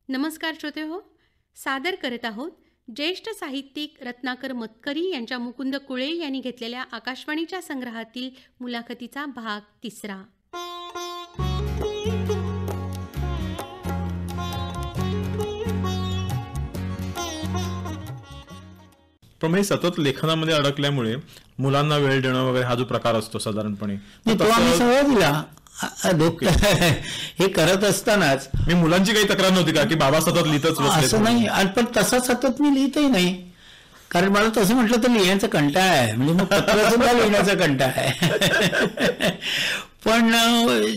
नमस्कार श्रोते हो, सादर करत आहोत ज्येष्ठ साहित्यिक रत्नाकर मतकरी यांच्या मुकुंद कुळे यांनी घेतलेल्या आकाशवाणीच्या संग्रहातील मुलाखतीचा भाग 3. पण सतत लेखनामध्ये अडकल्यामुळे मुलांना वेळ देणं वगैरे हा जो प्रकार असतो साधारणपणे तो आम्ही सगळं दिला. हे करत असतानाच मी मुलांची काही तक्रार नव्हती का की बाबा सतत लिहितच बसले असं नाही, पण तसा सतत मी लिहितही नाही, कारण मला तसं म्हटलं तर लिहिण्याचा कंटाळा आहे, म्हणजे मग पत्र सुद्धा लिहिण्याचा कंटाळा आहे. पण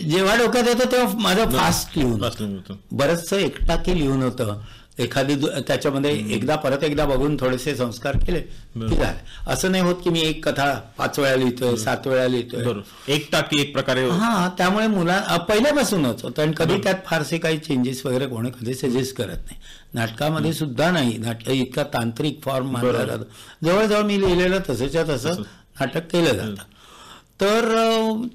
जेव्हा डोक्यात येतं तेव्हा माझं फास्ट लिहून बरंचसं एकटाकी लिहून होतं. एखादी त्याच्यामध्ये परत एकदा बघून थोडेसे संस्कार केले की झाले. असं नाही होत की मी एक कथा 5 वेळा लिहितोय, 7 वेळा लिहितोय. एक टाकी एक प्रकारे. त्यामुळे पहिल्यापासूनच होतं आणि कधी त्यात फारसे काही चेंजेस वगैरे कोणी कधी सजेस्ट करत नाही. नाटकामध्ये सुद्धा नाही. नाटक इतका तांत्रिक फॉर्म मानला जातो. जवळजवळ मी लिहिलेलं तसंच्या तसं नाटक केलं जातं. तर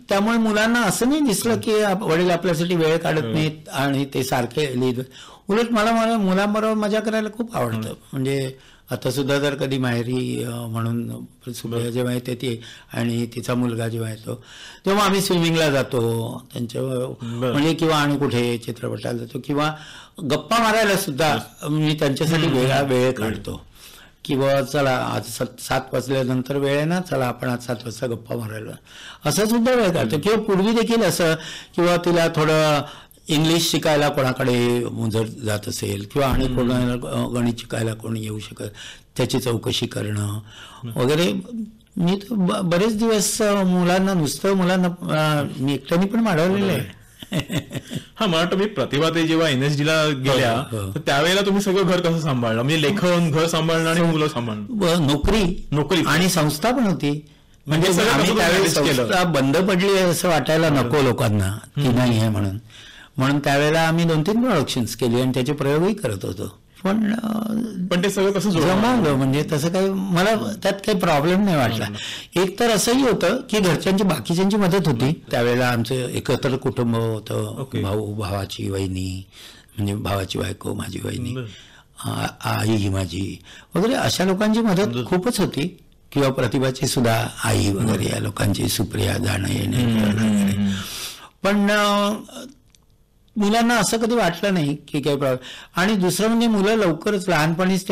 त्यामुळे मुलांना असं नाही दिसलं की वडील आपल्यासाठी वेळ काढत नाहीत आणि ते सारखे लिहित. उलट मला मुलांबरोबर मजा करायला खूप आवडतं. म्हणजे आता सुद्धा जर कधी माहेरी म्हणून सुप्रिया जेव्हा येते ती आणि तिचा मुलगा जेव्हा येतो तेव्हा आम्ही स्विमिंगला जातो त्यांच्या म्हणजे, किंवा आणि कुठे चित्रपटाला जातो, किंवा गप्पा मारायला सुद्धा मी त्यांच्यासाठी वेगळा वेळ काढतो. किंवा चला आज 7 वाजल्यानंतर वेळ आहे ना, चला आपण आज 7 वाजता गप्पा मारायला, असं सुद्धा वेळ काढतो. किंवा पूर्वी देखील असं, किंवा तिला थोडं इंग्लिश शिकायला कोणाकडे जर जात असेल किंवा आणि कोणाला गणित शिकायला कोणी येऊ शकत त्याची चौकशी करणं वगैरे. मी तर बरेच दिवस मुलांना मी एकट्याने पण माडवलेलं आहे. मला वाटतं मी प्रतिभाताई जेव्हा NSD ला गेल्या तर त्यावेळेला तुम्ही सगळं घर कसं सांभाळलं, म्हणजे लेखन, घर सांभाळणं आणि मुलं सांभाळणं, नोकरी आणि संस्था पण होती. म्हणजे आम्ही त्यावेळेस संस्था बंद पडली असं वाटायला नको लोकांना की नाही आहे म्हणून त्यावेळेला आम्ही 2-3 प्रोडक्शन्स केली आणि त्याचे प्रयोगही करत होतो. पण ते सगळं कसं जमवलं, म्हणजे तसं काही मला त्यात काही प्रॉब्लेम नाही वाटला. एक तर असंही होतं की घरच्यांची बाकीच्यांची मदत होती. त्यावेळेला आमचं एकत्र कुटुंब होतं. भावाची वहिनी, म्हणजे भावाची बायको, माझी वहिनी, आई माझी वगैरे, अशा लोकांची मदत खूपच होती. किंवा प्रतिभाची सुद्धा आई वगैरे, या लोकांची, सुप्रिया जाणं येणे. पण मुलांना असं कधी वाटलं नाही की काही प्रॉब्लेम. आणि दुसरं म्हणजे मुलं लवकरच लहानपणीच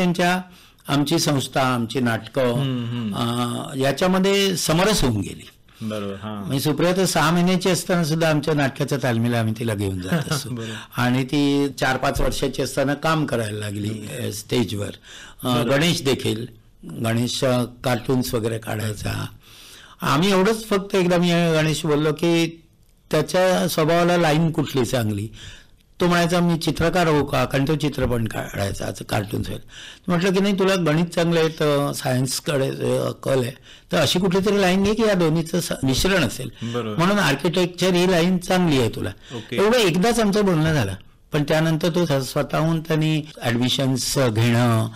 आमची संस्था, आमची नाटकं याच्यामध्ये समरस होऊन गेली. म्हणजे सुप्रिया तर 6 महिन्याची असताना सुद्धा आमच्या नाटकाच्या तालमीला आम्ही तिला घेऊन जात असतो. आणि ती 4-5 वर्षाची असताना काम करायला लागली स्टेजवर. गणेश देखील, गणेश कार्टून्स वगैरे काढायचा. आम्ही एवढंच फक्त एकदा मी गणेश बोललो की त्याच्या स्वभावाला लाईन कुठली चांगली. तो म्हणायचा मी चित्रकार हो का, कारण तो चित्र पण काढायचा कार्टून्स वगैरे. म्हटलं की नाही, तुला गणित चांगलं आहे तर सायन्सकडे कल आहे, तर अशी कुठली तरी लाईन घे की या दोन्हीचं मिश्रण असेल. म्हणून आर्किटेक्चर ही लाईन चांगली आहे तुला. एवढं एकदाच आमचं बोलणं झालं. पण त्यानंतर तो स्वतःहून त्यांनी ऍडमिशन्स घेणं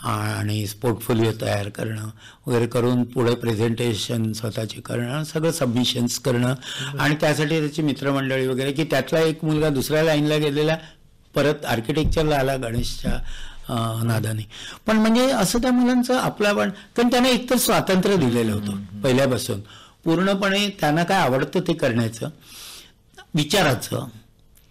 आणि पोर्टफोलिओ तयार करणं वगैरे करून पुढे प्रेझेंटेशन स्वतःचे करणं, सगळं सबमिशन्स करणं. आणि त्यासाठी त्याची मित्रमंडळी वगैरे, की त्यातला एक मुलगा दुसऱ्या लाईनला गेलेला, परत आर्किटेक्चरला आला गणेशच्या नादाने. पण म्हणजे असं त्या मुलांचं पण कारण त्यांना एकतर स्वातंत्र्य दिलेलं होतं पहिल्यापासून. पूर्णपणे त्यांना काय आवडतं ते करण्याचं, विचाराचं.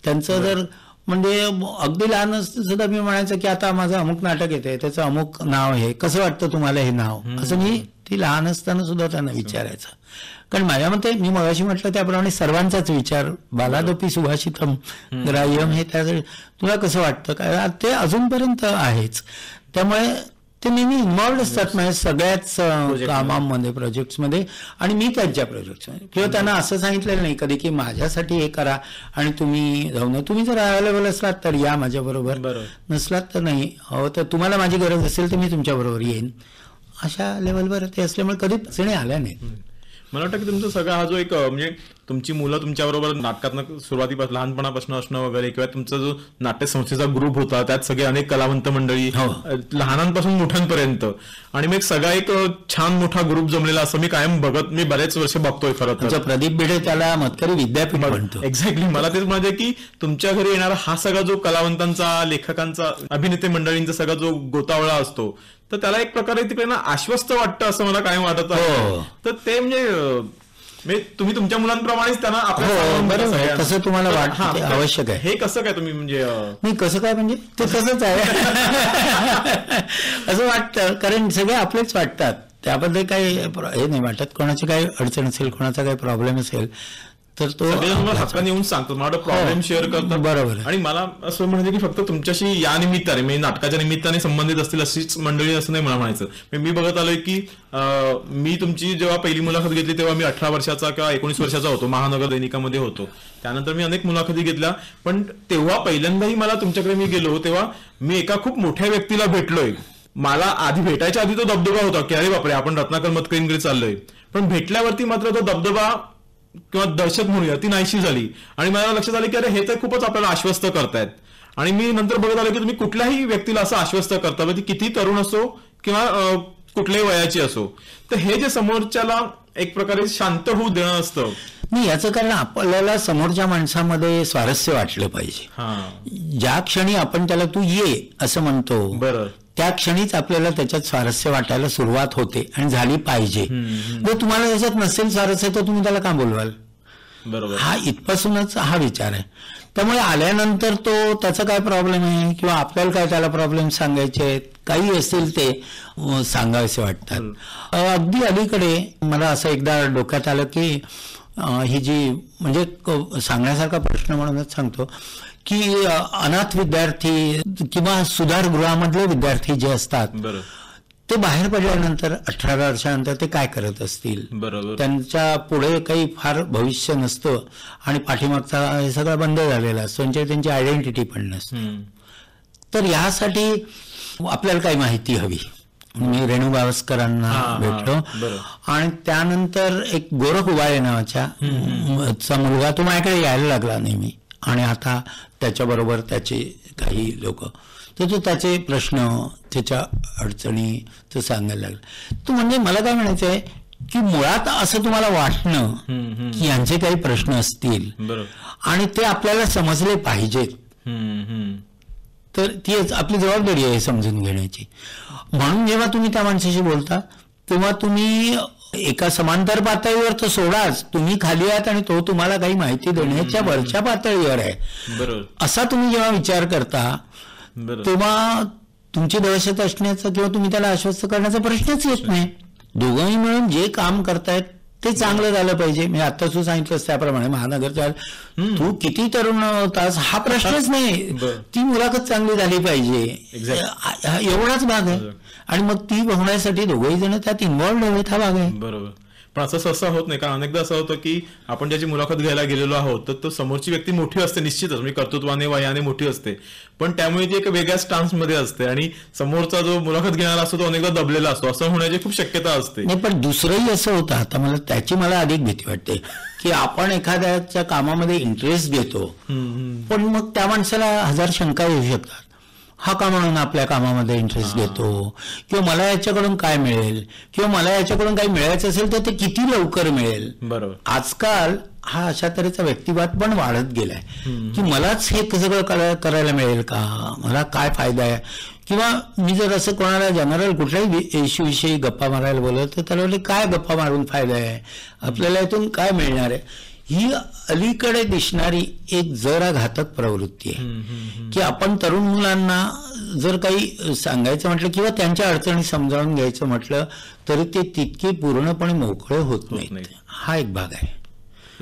त्यांचं जर म्हणजे अगदी लहान असतं सुद्धा मी म्हणायचं की आता माझं अमुक नाटक येते, त्याचं अमुक नाव आहे, कसं वाटतं तुम्हाला हे नाव, असं मी ती लहान असताना सुद्धा त्यांना विचारायचं. कारण माझ्या मते मी मगाशी म्हटलं त्याप्रमाणे सर्वांचाच विचार, बालादपी सुभाषितम ग्राह्यम, हे त्यासाठी तुला कसं वाटतं काय, ते अजूनपर्यंत आहेच. त्यामुळे ते नेहमी इन्व्हॉल्ड असतात माझ्या सगळ्याच कामांमध्ये, प्रोजेक्ट्समध्ये. आणि मी त्यांच्या प्रोजेक्ट्समध्ये, किंवा त्यांना असं सांगितलेलं नाही कधी की माझ्यासाठी हे करा आणि तुम्ही जाऊन, तुम्ही जर अवेलेबल असलात तर या माझ्याबरोबर, नसलात तर नाही, हो तर तुम्हाला माझी गरज असेल तर मी तुमच्याबरोबर येईन. अशा लेवलवर ते असल्यामुळे कधी अडचणी आल्या नाहीत. मला वाटतं की तुमचा सगळा हा जो एक म्हणजे तुमची मुलं तुमच्याबरोबर नाटकातनं सुरुवातीपासून लहानपणापासून असणं वगैरे किंवा तुमचा जो नाट्य संस्थेचा ग्रुप होता त्यात सगळे अनेक कलावंत मंडळी लहानांपासून मोठ्यांपर्यंत आणि मग सगळा एक छान मोठा ग्रुप जमलेला असं मी कायम मी बरेच वर्ष बघतोय खरं तर. प्रदीप भिडे त्याला मतकरी विद्यापीठ म्हणतो. एक्झॅक्टली. मला तेच म्हणायचं की तुमच्या घरी येणारा हा सगळा जो कलावंतांचा लेखकांचा अभिनेते मंडळींचा सगळा जो गोतावळा असतो तर त्याला एक प्रकारे तिकडे ना आश्वस्त वाटतं असं मला कायम वाटत आहे. तर ते म्हणजे तुम्ही तुमच्या मुलांप्रमाणेच त्यांना आपल्या कसं तुम्हाला वाटतं आवश्यक आहे. हे कसं काय तुम्ही म्हणजे नाही कसं काय म्हणजे ते तसंच आहे असं वाटतं कारण सगळे आपलेच वाटतात त्याबद्दल काही हे नाही वाटत. कोणाची काही अडचण असेल कोणाचा काही प्रॉब्लेम असेल तर तो हक्काने येऊन सांगतो मला प्रॉब्लेम शेअर करतात. बरोबर. आणि मला असं म्हणायचं की फक्त तुमच्याशी या निमित्ताने म्हणजे नाटकाच्या निमित्ताने संबंधित असतील अशीच मंडळी असं नाही मला म्हणायचं. मी बघत आलोय की मी तुमची जेव्हा पहिली मुलाखत घेतली तेव्हा मी 18 वर्षाचा किंवा 19 वर्षाचा होतो. महानगर दैनिकामध्ये होतो. त्यानंतर मी अनेक मुलाखती घेतल्या पण तेव्हा पहिल्यांदाही मला तुमच्याकडे मी गेलो तेव्हा मी एका खूप मोठ्या व्यक्तीला भेटलोय. मला आधी भेटायच्या आधी तो दबदबा होता की अरे बापरे आपण रत्नाकर मतकरींकडे चाललोय. पण भेटल्यावरती मात्र तो दबदबा किंवा दहशत म्हणूया ती नाहीशी झाली आणि मला लक्षात आलं की अरे हे तर खूपच आपल्याला आश्वस्त करतायत. आणि मी नंतर बघत आलो की तुम्ही कुठल्याही व्यक्तीला असं आश्वस्त करता ती किती तरुण असो किंवा कुठल्याही वयाची असो तर हे जे समोरच्याला एक प्रकारे शांत होऊ देणं असतं. नाही याचं कारण आपल्याला समोरच्या माणसामध्ये स्वारस्य वाटलं पाहिजे. ज्या क्षणी आपण त्याला तू ये असं म्हणतो बरं त्या क्षणीच आपल्याला त्याच्यात स्वारस्य वाटायला सुरुवात होते आणि झाली पाहिजे. जर तुम्हाला त्याच्यात नसेल स्वारस्य तर तुम्ही त्याला का बोलवाल. बरोबर. हा इथपासूनच हा विचार आहे. त्यामुळे आल्यानंतर तो त्याचा काय प्रॉब्लेम आहे किंवा आपल्याला काय त्याला प्रॉब्लेम सांगायचे आहेत काही असतील ते सांगायचे वाटतात. अगदी अलीकडे मला असं एकदा डोक्यात आलं की ही जी म्हणजे सांगण्यासारखा प्रश्न म्हणूनच सांगतो की अनाथ विद्यार्थी किंवा सुधारगृहामधले विद्यार्थी जे असतात ते बाहेर पडल्यानंतर 18 वर्षानंतर ते काय करत असतील. बरोबर. त्यांच्या पुढे काही फार भविष्य नसतं आणि पाठीमागचा हे सगळं बंद झालेलं असतं त्यांची आयडेंटिटी पण नसते. तर यासाठी आपल्याला काही माहिती हवी. मी रेणू गावस्करांना भेटलो आणि त्यानंतर एक गोरख उबाळे नावाचा मुलगा तो माझ्याकडे यायला लागला नेहमी आणि आता त्याच्याबरोबर त्याचे काही लोक तर तो त्याचे प्रश्न त्याच्या अडचणी तो सांगायला लागला. तो म्हणजे मला काय म्हणायचं आहे की मुळात असं तुम्हाला वाटणं की यांचे काही प्रश्न असतील आणि ते आपल्याला समजले पाहिजेत तर ती आपली जबाबदारी आहे समजून घेण्याची. म्हणून जेव्हा तुम्ही त्या माणसाशी बोलता तेव्हा तुम्ही एका समांतर पातळीवर तर सोडाच तुम्ही खाली आहात आणि तो तुम्हाला काही माहिती देण्याच्या वरच्या पातळीवर आहे असा तुम्ही जेव्हा विचार करता तेव्हा तुमची दहशत असण्याचा किंवा तुम्ही त्याला आश्वस्त करण्याचा प्रश्नच येत नाही. दोघंही मिळून जे काम करतायत ते चांगलं झालं पाहिजे. मी आता तू सांगितलंस त्याप्रमाणे महानगरच्या तू किती तरुण होतास हा प्रश्नच नाही. ती मुलाखत चांगली झाली पाहिजे एवढाच भाग आहे आणि मग ती होण्यासाठी दोघंही जण त्यात इन्व्हॉल्व्ह हवेत हा भाग आहे. बरोबर. पण असं सहसा होत नाही कारण अनेकदा असं होतं की आपण ज्याची मुलाखत घ्यायला गेलेलो आहोत तर तो समोरची व्यक्ती मोठी असते निश्चितच म्हणजे कर्तृत्वाने वयाने मोठी असते पण त्यामुळे ती एक वेगळ्या स्टान्समध्ये असते आणि समोरचा जो मुलाखत घेणारा असतो तो अनेकदा दबलेला असतो असं होण्याची खूप शक्यता असते. नाही पण दुसरंही असं होतं आता त्याची मला अधिक भीती वाटते की आपण एखाद्याच्या कामामध्ये इंटरेस्ट घेतो पण मग त्या माणसाला 1000 शंका येऊ शकतात. हा का म्हणून आपल्या कामामध्ये इंटरेस्ट घेतो किंवा मला याच्याकडून काय मिळेल किंवा मला याच्याकडून काही मिळायचं असेल तर ते किती लवकर मिळेल. बरोबर. आजकाल हा अशा तऱ्हेचा व्यक्तिवाद पण वाढत गेलाय की मलाच हे सगळं करायला मिळेल का मला काय फायदा आहे किंवा मी जर असं कोणाला जनरल कुठल्याही इश्यूविषयी गप्पा मारायला बोलत तर त्याला काय गप्पा मारून फायदा आहे आपल्याला यातून काय मिळणार आहे. ही अलीकडे दिसणारी एक जरा घातक प्रवृत्ती आहे की आपण तरुण मुलांना जर काही सांगायचं म्हटलं किंवा त्यांच्या अडचणी समजावून घ्यायचं म्हटलं तरी ते तितके पूर्णपणे मोकळे होत नाहीत. हा एक भाग आहे.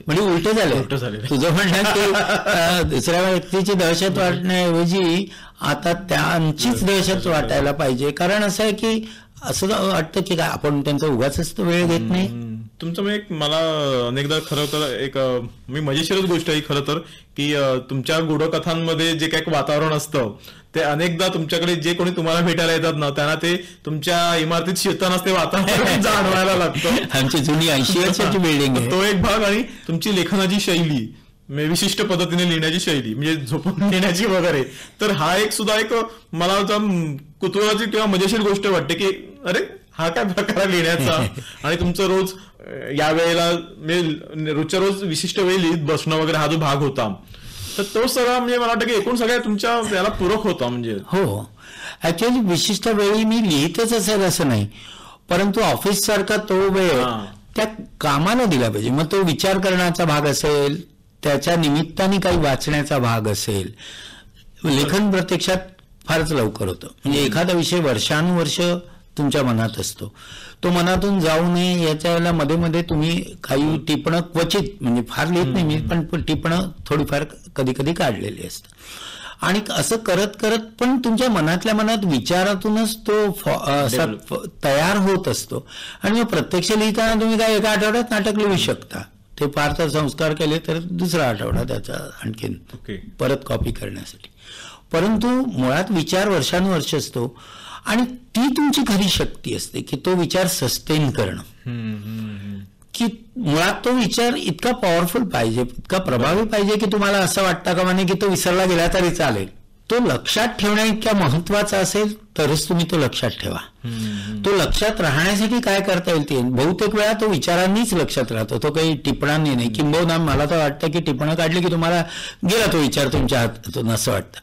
म्हणजे उलट झालं तुझं म्हणणं की दुसऱ्या व्यक्तीची दहशत वाटण्याऐवजी आता त्यांचीच दहशत वाटायला पाहिजे कारण असं आहे की असं वाटतं की काय आपण त्यांचा उगाच वेळ घेत नाही तुमचं म्हणजे मला अनेकदा खरं तर एक मी मजेशीरच गोष्ट आहे खरं तर की तुमच्या गूढकथांमध्ये जे काही वातावरण असतं ते अनेकदा तुमच्याकडे जे कोणी तुम्हाला भेटायला येतात ना त्यांना ते तुमच्या इमारतीत शिरतानाच ते वातावरण जाणवायला लागतं. आमची जुनी 80 वर्षाची बिल्डिंग आहे. तो एक भाग आणि तुमची लेखनाची शैली विशिष्ट पद्धतीने लिहिण्याची शैली म्हणजे झोपून लिहिण्याची वगैरे, तर हा एक सुद्धा एक मला कुतूहलाची किंवा मजेशीर गोष्ट वाटते की अरे हा काय प्रकार लिहिण्याचा. आणि तुमचं रोज या वेळेला म्हणजे रोजच्या रोज विशिष्ट वेळी लिहित बसणं वगैरे हा जो भाग होता तर तो सगळा म्हणजे मला वाटतं की एकूण सगळ्या तुमच्या याला पूरक होता. म्हणजे हो, ऍक्च्युअली विशिष्ट वेळी मी लिहितच असेल असं नाही, परंतु ऑफिस सारखा तो वेळ त्या कामाला दिला पाहिजे. मग तो विचार करण्याचा भाग असेल, त्याच्या निमित्ताने काही वाचण्याचा भाग असेल. लेखन प्रत्यक्षात फारच लवकर होतं. म्हणजे एखादा विषय वर्षानुवर्ष तुमच्या मनात असतो, तो मनातून जाऊ नये याच्या मध्ये मध्ये तुम्ही काही टिपणं क्वचित, म्हणजे फार लिहित नाही मी, पण टिपणं थोडीफार कधी कधी काढलेली असतात. आणि असं करत करत पण तुमच्या मनातल्या मनात विचारातूनच तो तयार होत असतो. आणि मग प्रत्यक्ष लिहिताना तुम्ही काय एका आठवड्यात नाटक लिहू शकता. ते फार तर संस्कार केले तर दुसरा आठवडा त्याचा आणखीन परत कॉपी करण्यासाठी. परंतु मुळात विचार वर्षानुवर्ष असतो आणि ती तुमची खरी शक्ती असते की तो विचार सस्टेन करणं. की मुळात तो विचार इतका पॉवरफुल पाहिजे, इतका प्रभावी पाहिजे की तुम्हाला असं वाटतं का म्हणे की तो विसरला गेला तरी चालेल. तो लक्षात ठेवण्या इतक्या महत्वाचा असेल तरच तुम्ही तो लक्षात ठेवा. तो लक्षात राहण्यासाठी काय करता येईल ते बहुतेक वेळा तो विचारांनीच लक्षात राहतो, तो काही टिपणांनी नाही. किंबहुना मला तर वाटतं की टिपणं काढली की तुम्हाला गेला तो विचार तुमच्या हातातून असं वाटतं.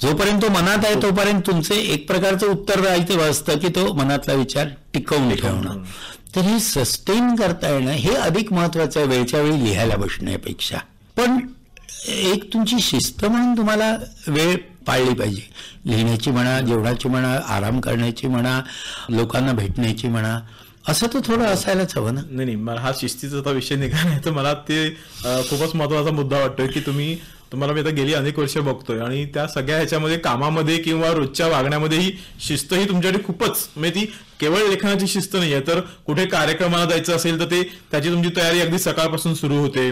जोपर्यंत तो मनात आहे तोपर्यंत तुमचे एक प्रकारचं उत्तरदायित्व असतं की तो मनातला विचार टिकवून ठेवणं. तर हे सस्टेन करता येणं हे अधिक महत्वाचं आहे वेळच्या वेळी लिहायला बसण्यापेक्षा. पण एक तुमची शिस्त म्हणून तुम्हाला वेळ पाळली पाहिजे. लिहिण्याची म्हणा, जेवणाची म्हणा, आराम करण्याची म्हणा, लोकांना भेटण्याची म्हणा, असं तर थोडं असायलाच हवं ना. नाही, मला हा शिस्तीचा विषय निघाला तर मला ते खूपच महत्वाचा मुद्दा वाटतोय की तुम्हाला मी आता गेली अनेक वर्ष बघतोय आणि त्या सगळ्या ह्याच्यामध्ये कामामध्ये किंवा रोजच्या वागण्यामध्ये ही शिस्त ही तुमच्याकडे खूपच, म्हणजे ती केवळ लेखनाची शिस्त नाहीये, तर कुठे कार्यक्रमाला जायचं असेल तर त्याची तुमची तयारी अगदी सकाळपासून सुरू होते.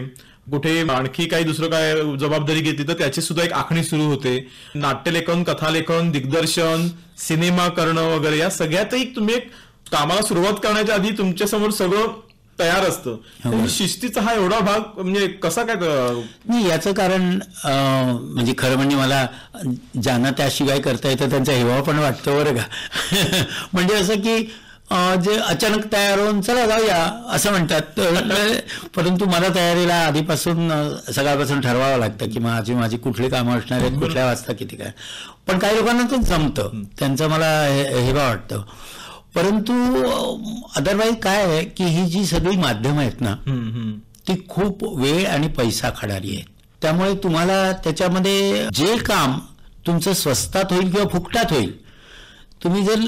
कुठे आणखी काही दुसरं काय जबाबदारी घेतली तर त्याची सुद्धा एक आखणी सुरू होते. नाट्यलेखन, कथालेखन, दिग्दर्शन, सिनेमा करणं वगैरे या सगळ्यातही तुम्ही एक कामाला सुरुवात करण्याच्या आधी तुमच्या समोर सगळं तयार असतं. शिस्तीचा हा एवढा भाग म्हणजे कसा काय? नाही, याचं कारण म्हणजे खरं म्हणजे मला ज्यांना त्याशिवाय करता येतं त्यांचा हेवा पण वाटतो बरं का. म्हणजे असं की जे अचानक तयार होऊन चला जाऊया असं म्हणतात, परंतु मला तयारीला आधीपासून सकाळपासून ठरवावं लागतं की माझी कुठली कामं असणार आहेत, कुठल्या वाजता किती काय. पण काही लोकांना ते जमतं, त्यांचं मला हेवा वाटतं. परंतु अदरवाईज काय आहे की ही जी सगळी माध्यमं आहेत ना ती खूप वेळ आणि पैसा खाणारी आहेत. त्यामुळे तुम्हाला त्याच्यामध्ये जे काम तुमचं स्वस्तात होईल किंवा फुकटात होईल, तुम्ही जर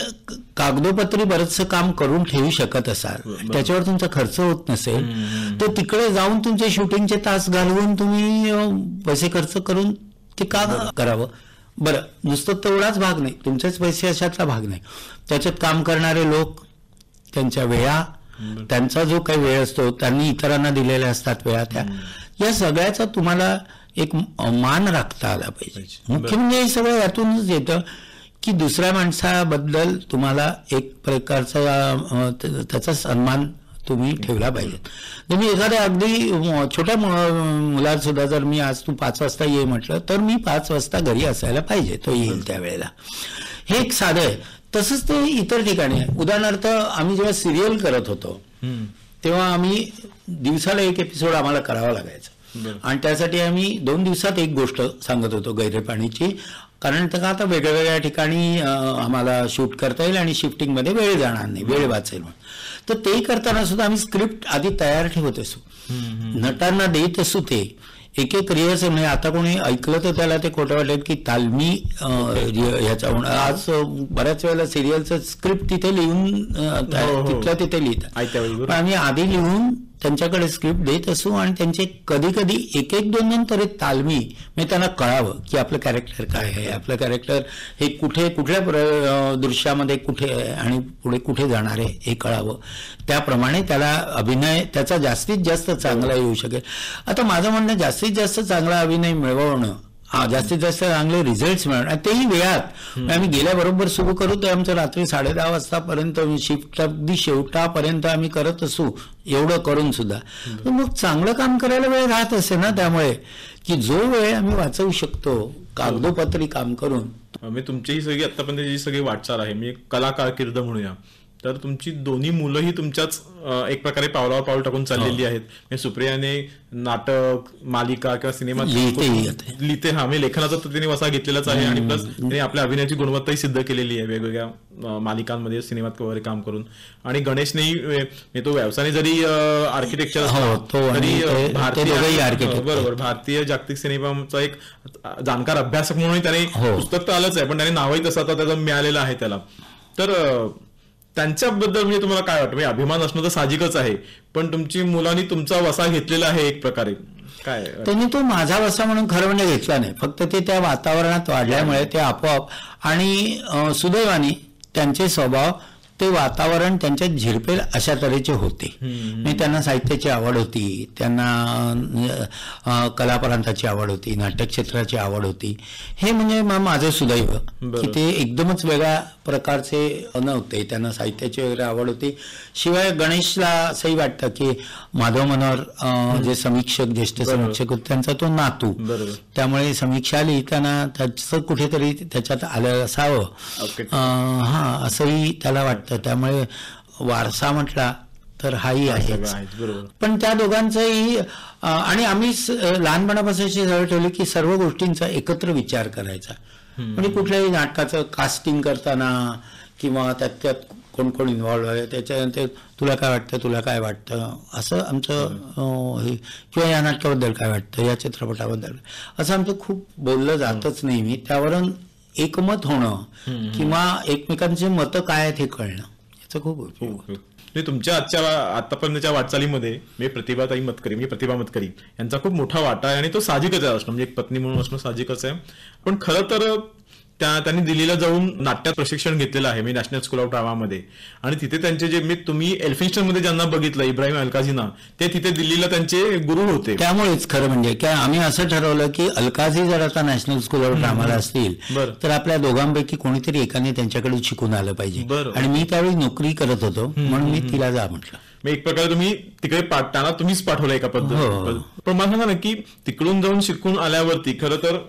कागदोपत्री बरंचसं काम करून ठेवू शकत असाल, त्याच्यावर तुमचा खर्च होत नसेल, तर तिकडे जाऊन तुमचे शूटिंगचे तास घालवून तुम्ही पैसे खर्च करून ते का करावं. बरं, नुसतं तेवढाच भाग नाही, तुमचेच पैसे अशातला भाग नाही, त्याच्यात काम करणारे लोक, त्यांच्या वेळा, त्यांचा जो काही वेळ असतो, त्यांनी इतरांना दिलेल्या असतात वेळा, या सगळ्याचा तुम्हाला एक मान राखता आला पाहिजे. मुख्य म्हणजे हे सगळं यातूनच येतं की दुसऱ्या माणसाबद्दल तुम्हाला एक प्रकारचा त्याचा सन्मान तुम्ही ठेवला पाहिजे. तुम्ही एखाद्या अगदी छोट्या मुलाला सुद्धा जर मी आज तू 5 वाजता ये म्हटलं तर मी 5 वाजता घरी असायला पाहिजे, तो येईल त्यावेळेला. हे एक साधं आहे. तसंच ते इतर ठिकाणी आहे. उदाहरणार्थ आम्ही जेव्हा सिरियल करत होतो तेव्हा आम्ही दिवसाला एक एपिसोड आम्हाला करावा लागायचा आणि त्यासाठी आम्ही 2 दिवसात एक गोष्ट सांगत होतो गैरेपाणीची. कारण तर आता वेगळ्या ठिकाणी आम्हाला शूट करता येईल आणि शिफ्टिंगमध्ये वेळ जाणार नाही, वेळ वाचेल म्हणून. तर ते करताना सुद्धा आम्ही स्क्रिप्ट आधी तयार ठेवत असू, नटांना देत असू. ते एक रिहर्सल म्हणजे आता कोणी ऐकलं तर त्याला ते खोटं वाटेल की तालमी ह्याचा. आज बऱ्याच वेळेला सिरियलचं स्क्रिप्ट तिथे लिहून तिथल्या तिथे लिहितात, पण आम्ही आधी लिहून त्यांच्याकडे स्क्रिप्ट देत असू आणि त्यांचे कधी कधी एक एक दोन तरी तालमी म्हणजे त्यांना कळावं की आपलं कॅरेक्टर काय आहे, आपलं कॅरेक्टर हे कुठल्या दृश्यामध्ये कुठे आहे आणि पुढे कुठे जाणार आहे हे कळावं. त्याप्रमाणे त्याला अभिनय त्याचा जास्तीत जास्त चांगला येऊ शकेल. आता माझं म्हणणं जास्तीत जास्त चांगला अभिनय मिळवणं, जास्तीत जास्त चांगले रिझल्ट मिळवणं, तेही वेळात. आम्ही गेल्याबरोबर सुरू करू तर आमचं रात्री 10:30 वाजतापर्यंत शिफ्ट अगदी शेवटापर्यंत आम्ही करत असू, एवढं करून सुद्धा. मग चांगलं काम करायला वेळ राहत असे ना, त्यामुळे की जो वेळ आम्ही वाचवू शकतो कागदोपत्री काम करून. मी तुमची ही सगळी आतापर्यंत जी सगळी वाटचाल आहे, मी कला कारकीर्द म्हणूया, तर तुमची दोन्ही मुलंही तुमच्याच एक प्रकारे पावलावर पाऊल टाकून चाललेली आहेत. म्हणजे सुप्रियाने नाटक, मालिका किंवा सिनेमा लिहिते, म्हणजे लेखनाचा तर तिने वसा घेतलेलाच आहे आणि प्लस तिने आपल्या अभिनयाची गुणवत्ताही सिद्ध केलेली आहे वेगवेगळ्या मालिकांमध्ये, सिनेमात वगैरे काम करून. आणि गणेशनेही तो व्यवसायाने जरी आर्किटेक्चर तरी बरोबर भारतीय जागतिक सिनेमाचा एक जाणकार अभ्यासक म्हणून त्याने पुस्तक तर आलंच आहे, पण त्याने नावही तसं आता त्याचं मिळालेलं आहे त्याला. तर त्यांच्याबद्दल म्हणजे तुम्हाला काय वाटतं? म्हणजे अभिमान असणं तर साहजिकच आहे, पण तुमची मुलांनी तुमचा वसा घेतलेला आहे एक प्रकारे, काय त्यांनी तो माझा वसा म्हणून खरं म्हणजे घेतला नाही, फक्त ते त्या वातावरणात वाढल्यामुळे ते आपोआप. आणि सुदैवाने त्यांचे स्वभाव ते वातावरण त्यांच्यात झिरपेल अशा तऱ्हेचे होते. म्हणजे त्यांना साहित्याची आवड होती, त्यांना कलापरांताची आवड होती, नाट्यक्षेत्राची आवड होती. हे म्हणजे माझं सुदैव की ते एकदमच वेगळ्या प्रकारचे नव्हते. त्यांना साहित्याची वगैरे आवड होती. शिवाय गणेशला असंही वाटतं की माधव मनोहर जे समीक्षक, ज्येष्ठ समीक्षक होते, त्यांचा तो नातू, त्यामुळे समीक्षा लिहिताना त्याचं कुठेतरी त्याच्यात आलं असावं, असंही त्याला वाटतं. त्यामुळे वारसा म्हटला तर हाही आहे. पण त्या दोघांचंही आणि आम्ही लहानपणापासूनची सवय ठेवली की सर्व गोष्टींचा एकत्र विचार करायचा. म्हणजे कुठल्याही नाटकाचं कास्टिंग करताना किंवा त्यात कोण कोण इन्व्हॉल्व्ह आहे, त्याच्यानंतर तुला काय वाटतं, तुला काय वाटतं, असं आमचं किंवा या नाटकाबद्दल काय वाटतं, या चित्रपटाबद्दल, असं आमचं खूप बोललं जातच नेहमी. त्यावरून एकमत होणं किंवा एकमेकांची मतं काय आहेत हे कळणं याचं खूप उपयोग. तुमच्या आतापर्यंतच्या वाटचालीमध्ये मी प्रतिभा मतकरी यांचा खूप मोठा वाटा आहे आणि तो साहजिकच आहे असणं, म्हणजे एक पत्नी म्हणून असणं साहजिकच आहे. पण खरं तर त्यांनी दिल्लीला जाऊन नाट्यात प्रशिक्षण घेतलेलं आहे, मी नॅशनल स्कूल ऑफ ड्रामामध्ये. आणि तिथे त्यांचे जे तुम्ही एल्फिन्स्टन मध्ये ज्यांना बघितलं, इब्राहिम अलकाझीना, ते तिथे दिल्लीला त्यांचे गुरु होते. त्यामुळेच खरं म्हणजे की आम्ही असं ठरवलं की अलकाझी जर आता नॅशनल स्कूल ऑफ ड्रामाला असतील तर आपल्या दोघांपैकी कोणीतरी एकाने त्यांच्याकडे शिकून आलं पाहिजे. आणि मी त्यावेळी नोकरी करत होतो म्हणून मी तिला जा म्हटलं. एक प्रकारे तुम्ही तिकडे त्यांना तुम्हीच पाठवलं एका पद्धतीने. पण मला सांगा ना की तिकडून जाऊन शिकून आल्यावरती खरं तर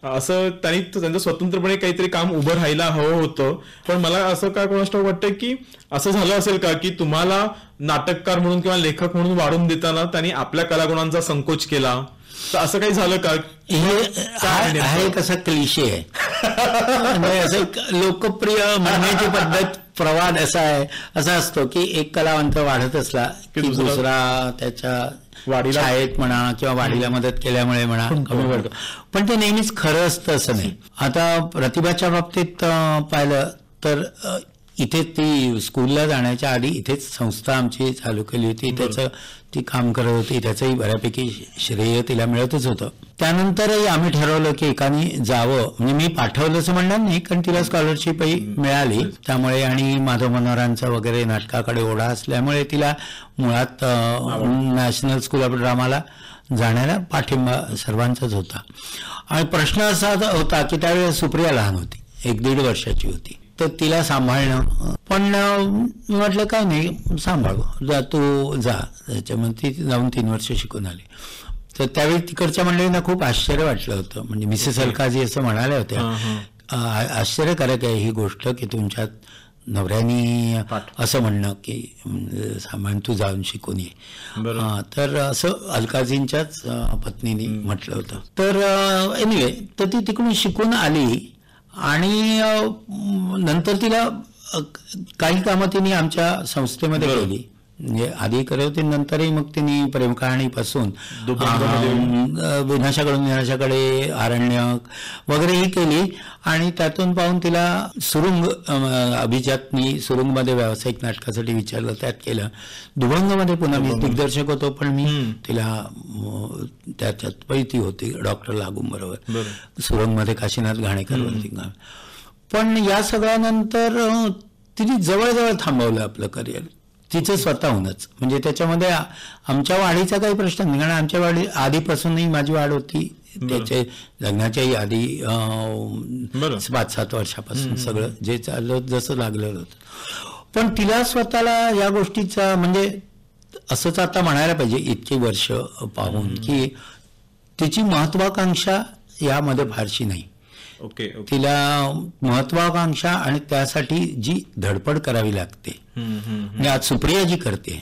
असं त्यांचं स्वतंत्रपणे काहीतरी काम उभं राहायला हवं होतं. पण मला असं काय कोणाष्ट वाटतं की असं झालं असेल का की तुम्हाला नाटककार म्हणून किंवा लेखक म्हणून वाढून देताना त्यांनी आपल्या कलागुणांचा संकोच केला, तर असं काही झालं का? हे कसं क्लिशे आहे, असं लोकप्रिय म्हणण्याची पद्धत प्रवाद असा आहे, असा असतो की एक कलावंत वाढत असला की दुसरा त्याच्या वाढीला आहेत म्हणा किंवा वाढीला मदत केल्यामुळे म्हणा कमी पडतो. पण ते नेहमीच खरं असतं असं नाही. आता प्रतिभाच्या बाबतीत पाहिलं तर इथे ती स्कूलला जाण्याच्या आधी इथेच संस्था आमची चालू केली होती, त्याचं ती काम करत होती, त्याचंही बऱ्यापैकी श्रेय तिला मिळतच होतं. त्यानंतरही आम्ही ठरवलं की एकाने जावं, म्हणजे मी पाठवलं असं म्हणणार नाही, कारण तिला स्कॉलरशिपही मिळाली त्यामुळे आणि माधव मनोहरांचा वगैरे नाटकाकडे ओढा असल्यामुळे तिला मुळात नॅशनल स्कूल ऑफ ड्रामाला जाण्याला पाठिंबा सर्वांचाच होता. आणि प्रश्न असा होता की त्यावेळेस सुप्रिया लहान होती, 1-1.5 वर्षाची होती, तर तिला सांभाळणं. पण म्हटलं काय नाही, सांभाळू, जा तू जा. त्याच्यामध्ये ती जाऊन 3 वर्ष शिकून आली. तर त्यावेळी तिकडच्या मंडळींना खूप आश्चर्य वाटलं होतं. म्हणजे मिसेस अलकाझी असं म्हणाल्या होत्या, आश्चर्यकारक आहे ही गोष्ट की तुमच्यात नवऱ्यानी असं म्हणणं की सामान तू जाऊन शिकून ये. तर असं अलकाझींच्याच पत्नीने म्हटलं होतं. तर एनिवे, तर ती तिकडून शिकून आली आणि नंतर तिला काही कामं तिने आमच्या संस्थेमध्ये केली. म्हणजे आधी करत होती, नंतरही मग तिने प्रेमकहाणीपासून विनाशाकडून विनाशाकडे, आरण्यक वगैरेही केली. आणि त्यातून पाहून तिला सुरुंग, अभिजातनी सुरुंगमध्ये व्यावसायिक नाटकासाठी विचारलं, त्यात केलं. दुभंगमध्ये पुन्हा मी दिग्दर्शक होतो, पण मी तिला त्याच्यात पैती होती डॉक्टर लागूम बरोबर. सुरुंगमध्ये काशीनाथ घाणेकर होती. पण या सगळ्यानंतर तिने जवळजवळ थांबवलं आपलं करिअर तिचं स्वतःहूनच. म्हणजे त्याच्यामध्ये आमच्या वाढीचा काही प्रश्न नाही, कारण आमच्या वाढी आधीपासूनही माझी वाढ होती, त्याच्या लग्नाच्याही आधी 5-7 वर्षापासून सगळं जे चाललं जसं लागलेलं होतं. पण तिला स्वतःला या गोष्टीचा, म्हणजे असंच आता म्हणायला पाहिजे इतकी वर्ष पाहून, की तिची महत्वाकांक्षा यामध्ये फारशी नाही. तिला महत्वाकांक्षा आणि त्यासाठी जी धडपड करावी लागते, म्हणजे आज सुप्रिया जी करते,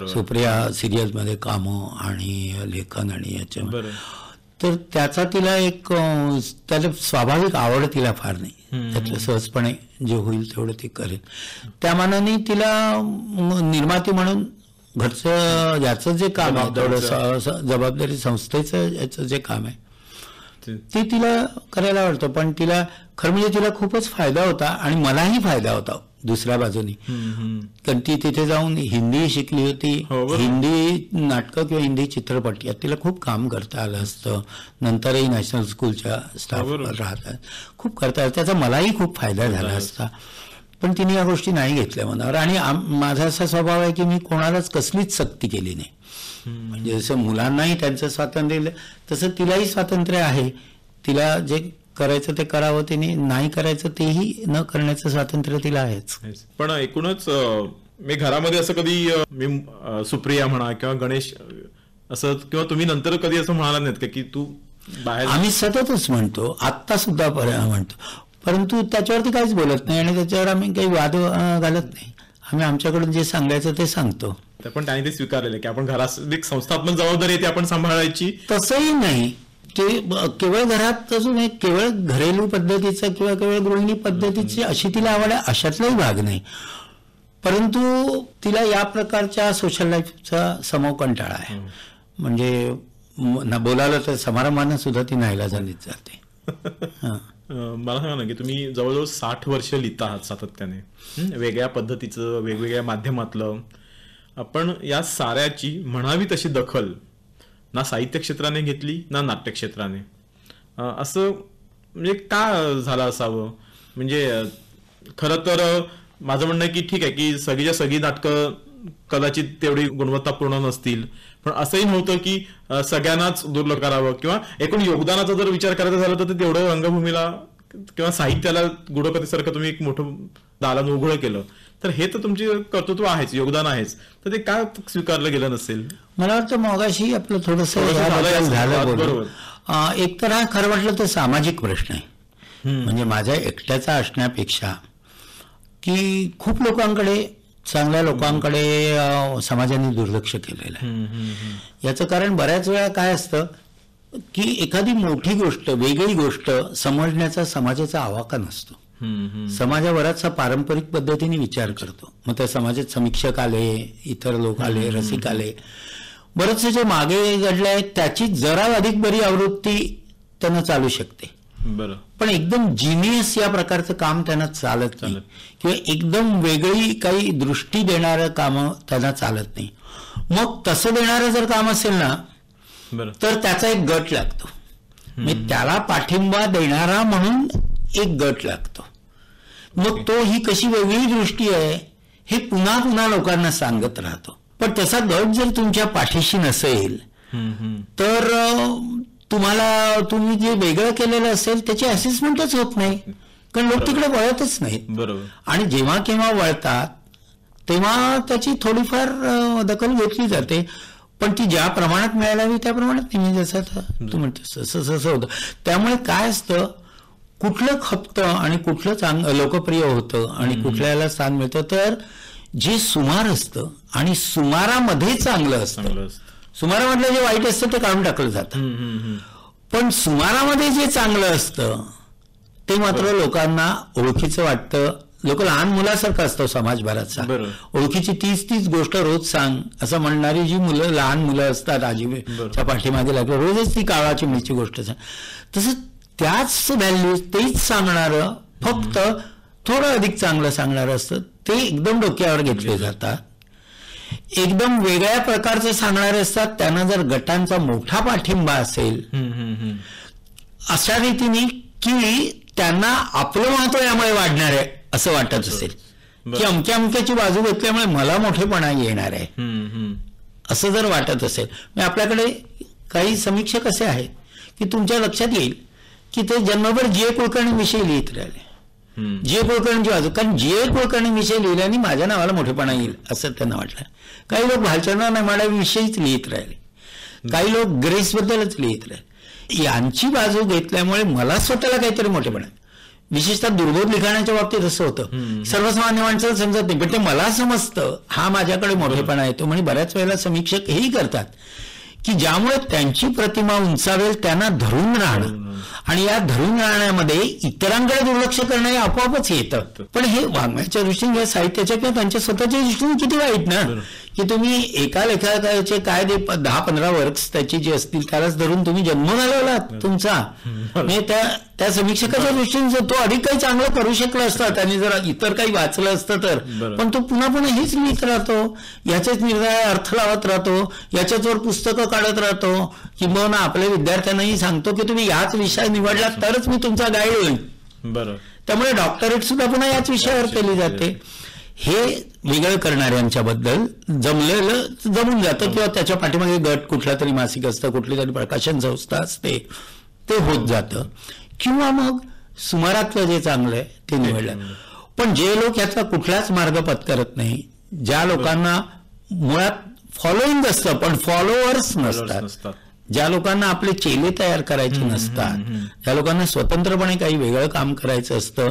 सुप्रिया सिरियलमध्ये कामं आणि लेखन आणि याच्या, तर त्याचा तिला एक त्याला स्वाभाविक आवड तिला फार नाही, त्यातलं सहजपणे जे होईल तेवढं ती करेल. त्या मानाने तिला निर्माती म्हणून घरचं याचं जे काम आहे, तेवढं जबाबदारी संस्थेचं याचं जे काम आहे ते तिला करायला आवडतं. पण तिला खरं म्हणजे तिला खूपच फायदा होता आणि मलाही फायदा होता दुसऱ्या बाजूनी, कारण ती तिथे जाऊन हिंदी शिकली होती. हिंदी नाटकं किंवा हिंदी चित्रपट यात तिला खूप काम करता आलं असतं. नंतरही नॅशनल स्कूलच्या स्टाफवर राहतात, खूप करता आलं, त्याचा मलाही खूप फायदा झाला असता. पण तिने या गोष्टी नाही घेतल्या मनावर. आणि माझा असा स्वभाव आहे की मी कोणालाच कसलीच सक्ती केली नाही. म्हणजे जसं मुलांनाही त्यांचं स्वातंत्र्य दिलं तसं तिलाही स्वातंत्र्य आहे. तिला जे करायचं ते करावं, तिने नाही करायचं तेही न करण्याचं स्वातंत्र्य तिला आहेच. पण एकूणच मी घरामध्ये असं कधी मी सुप्रिया म्हणा किंवा गणेश असं, किंवा तुम्ही नंतर कधी असं म्हणाला नाहीत की तू बाहेर, आम्ही सततच म्हणतो, आत्ता सुद्धा म्हणतो, परंतु त्याच्यावरती काहीच बोलत नाही आणि त्याच्यावर आम्ही काही वाद घालत नाही. आम्ही आमच्याकडून जे सांगायचं ते सांगतो. पण त्याने ते स्वीकारलेलं की आपण घरात एक संस्थात्मक जबाबदारी आहे ती आपण सांभाळायची. तसंही नाही, ते केवळ घरात असून एक केवळ घरेलू पद्धतीचं किंवा केवळ गृहिणी पद्धतीची अशी तिला आवड आहे अशातलाही भाग नाही. परंतु तिला या प्रकारच्या सोशल लाईफचा समोर कंटाळा आहे. म्हणजे बोलायला तर समारंभानं सुद्धा ती नाईलाजानेच जाते. मला सांगा ना की तुम्ही जवळजवळ 60 वर्ष लिहिता आहात सातत्याने, वेगळ्या पद्धतीचं, वेगवेगळ्या माध्यमातलं. आपण या साऱ्याची म्हणावी तशी दखल ना साहित्य क्षेत्राने घेतली ना नाट्य क्षेत्राने. असं म्हणजे का झालं असावं? म्हणजे खरं तर माझं म्हणणं आहे की ठीक आहे की सगळीच्या सगळी नाटकं कदाचित तेवढी गुणवत्तापूर्ण नसतील, पण असंही नव्हतं की सगळ्यांनाच दुर्लक्ष करावं, किंवा एकूण योगदानाचा जर विचार करायचा झाला तर तेवढं रंगभूमीला किंवा साहित्याला गुढकथेसारखं तुम्ही एक मोठं दालन उघडं केलं, तर हे तर तुमचे कर्तृत्व आहेच, योगदान आहेच, तर ते का स्वीकारलं गेलं नसेल? मला वाटतं मगाशी आपलं थोडंसं झालं. बरोबर. एक तर हा खरं वाटलं तर सामाजिक प्रश्न आहे. म्हणजे माझ्या एकट्याचा असण्यापेक्षा की खूप लोकांकडे, चांगल्या लोकांकडे समाजाने दुर्लक्ष केलेलं आहे. याचं कारण बऱ्याच वेळा काय असतं की एखादी मोठी गोष्ट, वेगळी गोष्ट समजण्याचा समाजाचा आवाका नसतो. समाज बराचसा पारंपरिक पद्धतीने विचार करतो. मग त्या समाजात समीक्षक आले, इतर लोक आले, रसिक आले, बरेचसे जे मागे घडले आहेत त्याची जरा अधिक बरी आवृत्ती त्यांना चालू शकते. बरं. पण एकदम जिनियस या प्रकारचं काम त्यांना चालत नाही, किंवा एकदम वेगळी काही दृष्टी देणारं काम त्यांना चालत नाही. मग तसं देणारं जर काम असेल ना तर त्याचा एक गट लागतो. म्हणजे त्याला पाठिंबा देणारा म्हणून एक गट लागतो. मग तो ही कशी वेगळी दृष्टी आहे हे पुन्हा पुन्हा लोकांना सांगत राहतो. पण तसा गट जर तुमच्या पाठीशी नसेल तर तुम्हाला, तुम्ही जे वेगळं केलेलं असेल त्याची असेसमेंटच होत नाही, कारण लोक तिकडे वळतच नाहीत. बरोबर. आणि जेव्हा केव्हा वळतात तेव्हा त्याची थोडीफार दखल घेतली जाते, पण ती ज्या प्रमाणात मिळायला हवी त्या प्रमाणात नाही. जसं तू म्हणतोस तसं होतं. त्यामुळे काय असतं, कुठलं खपतं आणि कुठलं लोकप्रिय होतं आणि कुठल्याला स्थान मिळतं, तर जे सुमार असतं आणि सुमारामध्ये चांगलं असतं, सुमारामधलं जे वाईट असतं ते काढून टाकलं जातं. पण सुमारामध्ये जे चांगलं असतं ते मात्र लोकांना ओळखीचं वाटतं, लोक लहान मुलासारखं असतो समाजभराचा. ओळखीची 30 गोष्ट रोज सांग असं म्हणणारी जी मुलं, लहान मुलं असतात आजीच्या पाठीमागे लागलं, रोजच ती काळाची मिळची गोष्ट सांग. तसं त्याच व्हॅल्यूज तेच सांगणारं, फक्त थोडं अधिक चांगलं सांगणारं असतं, ते एकदम डोक्यावर घेतले जातात. एकदम वेगळ्या प्रकारचं सांगणारे असतात, त्यांना जर गटांचा मोठा पाठिंबा असेल अशा रीतीने की त्यांना आपलं महत्व यामुळे वाढणार आहे असं वाटत असेल, की अमक्या अमक्याची बाजू घेतल्यामुळे मला मोठेपणा येणार आहे असं जर वाटत असेल. आपल्याकडे काही समीक्षक असे आहेत की तुमच्या लक्षात येईल की ते जन्मभर जी. ए. कुलकर्णीविषयी लिहित राहिले. जी. ए. कुलकर्णीची बाजू, कारण जी. ए. कुलकर्णीविषयी लिहिल्याने माझ्या नावाला मोठेपणा येईल असं त्यांना वाटलं. काही लोक भालचंद्र नेमाड्याविषयीच लिहित राहिले, काही लोक ग्रेसबद्दलच लिहित राहिले. यांची बाजू घेतल्यामुळे मला स्वतःला काहीतरी मोठेपणा, विशेषतः दुर्बोध लिखाणाच्या बाबतीत असं होतं. सर्वसामान्य माणसाला समजत नाही, पण ते मला समजतं, हा माझ्याकडे मोठेपणा येतो. म्हणजे बऱ्याच वेळेला समीक्षक हेही करतात की ज्यामुळे त्यांची प्रतिमा उंचावेल त्यांना धरून राहणं, आणि या धरून राहण्यामध्ये इतरांकडे दुर्लक्ष करणं हे आपोआपच येतं. पण हे वाङ्मयाच्या दृष्टीने या साहित्याच्या किंवा त्यांच्या स्वतःच्या दृष्टीने किती वाईट ना, की तुम्ही एका लेखकाचे काय ते 10-15 वर्क्स त्याची जे असतील त्यालाच धरून तुम्ही जन्म घालवलात तुमचा. म्हणजे त्या समीक्षकाच्या दृष्टीने तो अधिक काही चांगलं करू शकला असता, त्यांनी जर इतर काही वाचलं असतं तर. पण तो पुन्हा पुन्हा हेच लिहित राहतो, याचेच निर्णय अर्थ लावत राहतो, याच्याचवर पुस्तकं काढत राहतो, किंबहुना आपल्या विद्यार्थ्यांनाही सांगतो की तुम्ही याच विषय निवडला तरच मी तुमचा गाईड होईल. बरोबर. त्यामुळे डॉक्टरेट सुद्धा पुन्हा याच विषयावर केली जाते. हे वेगळं करणाऱ्यांच्याबद्दल जमून जातं, किंवा त्याच्या पाठीमागे गट कुठला तरी मासिक असतं, कुठली तरी प्रकाशन संस्था असते, ते होत जातं. किंवा मग सुमारातलं जे चांगलं आहे ते निवडलं. पण जे लोक याचा कुठलाच मार्ग पत्करत नाही, ज्या लोकांना मुळात फॉलोईंग असतं पण फॉलोअर्स नसतात, ज्या लोकांना आपले चेले तयार करायचे नसतात, ज्या लोकांना स्वतंत्रपणे काही वेगळं काम करायचं असतं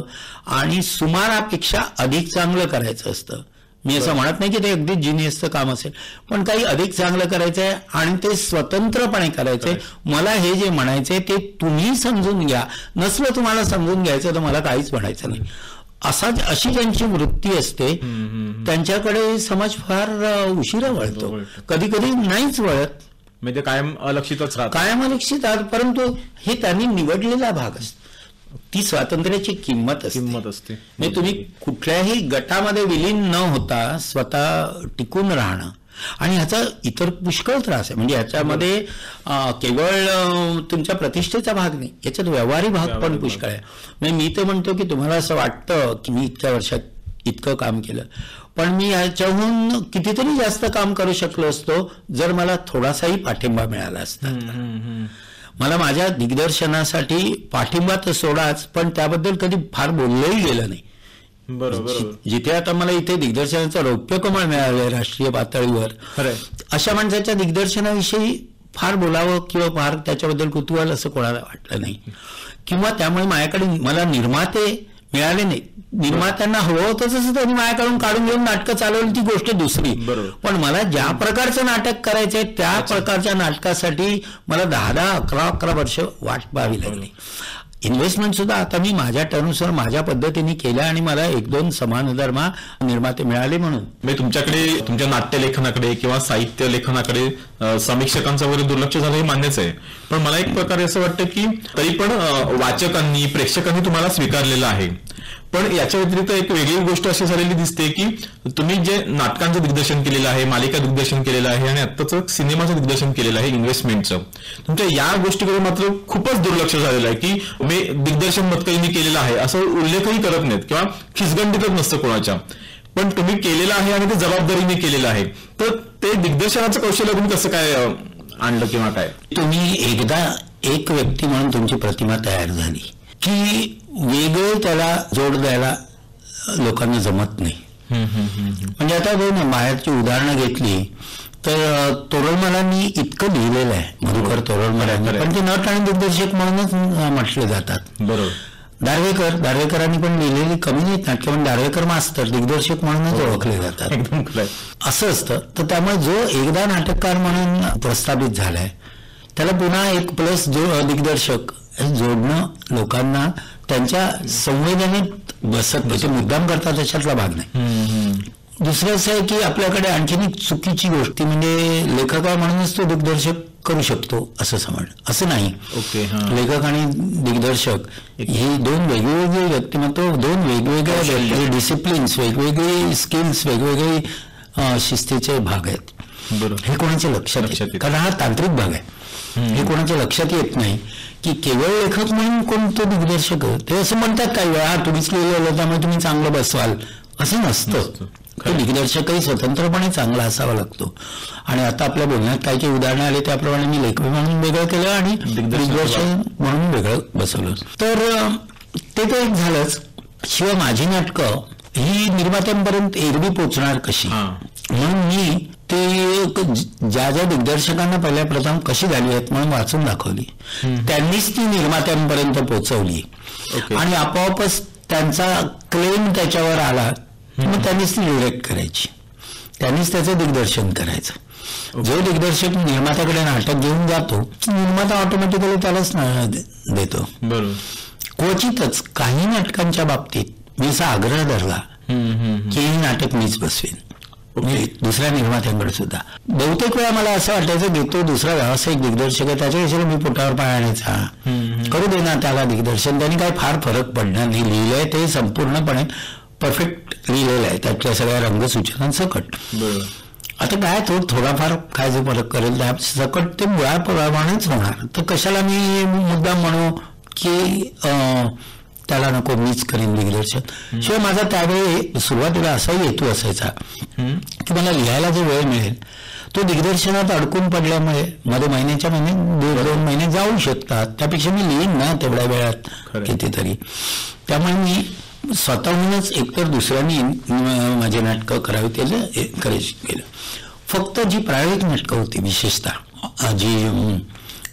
आणि सुमारापेक्षा अधिक चांगलं करायचं असतं. मी असं म्हणत नाही की ते अगदी जिनियसचं काम असेल, पण काही अधिक चांगलं करायचंय आणि ते स्वतंत्रपणे करायचंय. मला हे जे म्हणायचंय ते तुम्ही समजून घ्या, नसलं तुम्हाला समजून घ्यायचं तर मला काहीच म्हणायचं नाही, अशी ज्यांची वृत्ती असते त्यांच्याकडे समाज फार उशिरा वळतो, कधी कधी नाहीच वळत. म्हणजे कायम अलक्षितच राहत, कायम अलक्षित राहत. परंतु हे त्यांनी निवडलेला भाग असतो, ती स्वातंत्र्याची किंमत असते. म्हणजे तुम्ही कुठल्याही गटामध्ये विलीन न होता स्वतः टिकून राहणं, आणि ह्याचा इतर पुष्कळ त्रास आहे. म्हणजे ह्याच्यामध्ये केवळ तुमच्या प्रतिष्ठेचा भाग नाही, याच्यात व्यवहारी भाग पण पुष्कळ आहे. म्हणजे मी तर म्हणतो की तुम्हाला असं वाटतं की मी इतक्या वर्षात इतकं काम केलं, पण मी ह्याच्याहून कितीतरी जास्त काम करू शकलो असतो जर मला थोडासाही पाठिंबा मिळाला असता. मला माझ्या दिग्दर्शनासाठी पाठिंबा तर सोडाच, पण त्याबद्दल कधी फार बोललंही गेलं नाही. बरोबर. जिथे आता मला इथे दिग्दर्शनाचं रौप्य कमळ मिळालंय राष्ट्रीय पातळीवर, अशा माणसाच्या दिग्दर्शनाविषयी फार बोलावं किंवा फार त्याच्याबद्दल कुतूहल असं कोणाला वाटलं नाही. किंवा त्यामुळे माझ्याकडे मला निर्माते मिळाले नाही. निर्मात्यांना हवं होतं तसं त्यांनी माझ्याकडून काढून घेऊन नाटकं चालवली, ती गोष्ट दुसरी. पण मला ज्या प्रकारचं नाटक करायचंय त्या प्रकारच्या नाटकासाठी मला 10-11 वर्ष वाट पाहावी लागली. इन्व्हेस्टमेंट सुद्धा आता मी माझ्या टर्म्सवर माझ्या पद्धतीने केल्या आणि मला 1-2 समान धर्मा निर्माते मिळाले. म्हणून मी तुमच्याकडे तुमच्या नाट्यलेखनाकडे किंवा साहित्य लेखनाकडे समीक्षकांचं वगैरे दुर्लक्ष झालं हे मान्यच आहे, पण मला एक प्रकारे असं वाटतं की तरी पण वाचकांनी प्रेक्षकांनी तुम्हाला स्वीकारलेलं आहे. पण याच्या व्यतिरिक्त एक वेगळी गोष्ट अशी झालेली दिसते की तुम्ही जे नाटकांचं दिग्दर्शन केलेलं आहे, मालिका दिग्दर्शन केलेलं आहे आणि आत्ताचं सिनेमाचं दिग्दर्शन केलेलं आहे इन्व्हेस्टमेंटचं, तुमच्या या गोष्टीकडे मात्र खूपच दुर्लक्ष झालेलं आहे की मी दिग्दर्शन मतकरीने केलेलं आहे असं उल्लेखही करत नाहीत किंवा खिसगंडीतच नसतं कोणाच्या, पण तुम्ही केलेलं आहे आणि ते जबाबदारीने केलेलं आहे. तर ते दिग्दर्शनाचं कौशल्य तुम्ही कसं काय आणलं किंवा काय? तुम्ही एकदा एक व्यक्ती म्हणून तुमची प्रतिमा तयार झाली की वेगळे त्याला जोड द्यायला लोकांना जमत नाही. म्हणजे आता दोन बाहेरची उदाहरणं घेतली तर तोरळमलांनी इतकं लिहिलेलं आहे, मधुकर तोरळमलांनी, पण ते नट आणि दिग्दर्शक म्हणूनच म्हटले जातात. बरोबर. दार्वेकरांनी पण लिहिलेली कमी नाहीत नाटकं, पण दार्वेकर मास्तर दिग्दर्शक म्हणूनच ओळखले जातात. असं असतं. तर त्यामुळे जो एकदा नाटककार म्हणून प्रस्थापित झालाय त्याला पुन्हा एक प्लस दिग्दर्शक जोडणं लोकांना त्यांच्या संवेदनेत बसत नाही, ते मुद्दाम करतात अशातला भाग नाही. दुसरं असं आहे की आपल्याकडे आणखीन एक चुकीची गोष्ट ती म्हणजे लेखक आहे म्हणूनच तो दिग्दर्शक करू शकतो असं समज, असं नाही. ओके. लेखक आणि दिग्दर्शक ही दोन वेगवेगळी व्यक्तिमत्व, दोन वेगवेगळ्या डिसिप्लिन्स, वेगवेगळी स्किल्स, वेगवेगळे शिस्तीचे भाग आहेत. बरोबर. हे कोणाच्या लक्षात येत, कारण हा तांत्रिक भाग आहे. हे कोणाच्या लक्षात येत नाही की केवळ लेखक म्हणून कोण तो दिग्दर्शक. ते असं म्हणतात काही वेळा तुम्हीच लिहिलेलं त्यामुळे तुम्ही चांगलं बसवाल, असं नसतं. तो दिग्दर्शकही स्वतंत्रपणे चांगला असावा लागतो. आणि आता आपल्या बोलण्यात काही काही उदाहरणं आली त्याप्रमाणे मी लेखक म्हणून वेगळं केलं आणि दिग्दर्शक म्हणून वेगळं बसवलं. तर ते तर एक झालंच. शिवाय माझी नाटकं ही निर्मात्यांपर्यंत एरवी पोचणार कशी, म्हणून मी ते ज्या ज्या दिग्दर्शकांना पहिल्या प्रथम कशी झाली आहेत म्हणून वाचून दाखवली, त्यांनीच ती निर्मात्यांपर्यंत पोचवली. आणि आपोआपच त्यांचा क्लेम त्याच्यावर आला, मग त्यांनीच ती डिरेक्ट करायची, त्यांनीच त्याचं दिग्दर्शन करायचं. जो दिग्दर्शक निर्मात्याकडे नाटक घेऊन जातो निर्माता ऑटोमॅटिकली त्यालाच देतो. बरोबर. क्वचितच काही नाटकांच्या बाबतीत मी असा आग्रह धरला की हे नाटक मीच बसवेन, दुसऱ्या निर्मात्यांकडे सुद्धा. बहुतेक वेळा मला असं वाटायचं घेतो दुसरा व्यावसायिक दिग्दर्शक आहे त्याच्या विषयी मी पोटावर पाय आणायचा, करू दे ना त्याला दिग्दर्शन, त्यांनी काही फार फरक पडणार नाही. लिहिलंय ते संपूर्णपणे परफेक्ट लिहिलेलं आहे, त्यातल्या सगळ्या रंगसूचनांसकट. आता काय तो थोडाफार काय जो फरक करेल त्या सकट ते मुळाप्रमाणेच होणार. तर कशाला मी मुद्दाम म्हणू की त्याला नको मीच करीन दिग्दर्शन. शिवाय माझा त्यावेळी सुरुवातीला असाही हेतू असायचा की मला लिहायला जो वेळ मिळेल तो दिग्दर्शनात अडकून पडल्यामुळे मध्ये महिन्याच्या महिने 2 महिने जाऊ शकतात, त्यापेक्षा मी लिहीन ना तेवढ्या वेळात कितीतरी. त्यामुळे मी स्वतःहूनच एकतर दुसऱ्यांनी माझे नाटकं करावी त्याचं एनकरेज केलं. फक्त जी प्रायोगिक नाटकं होती विशेषतः जी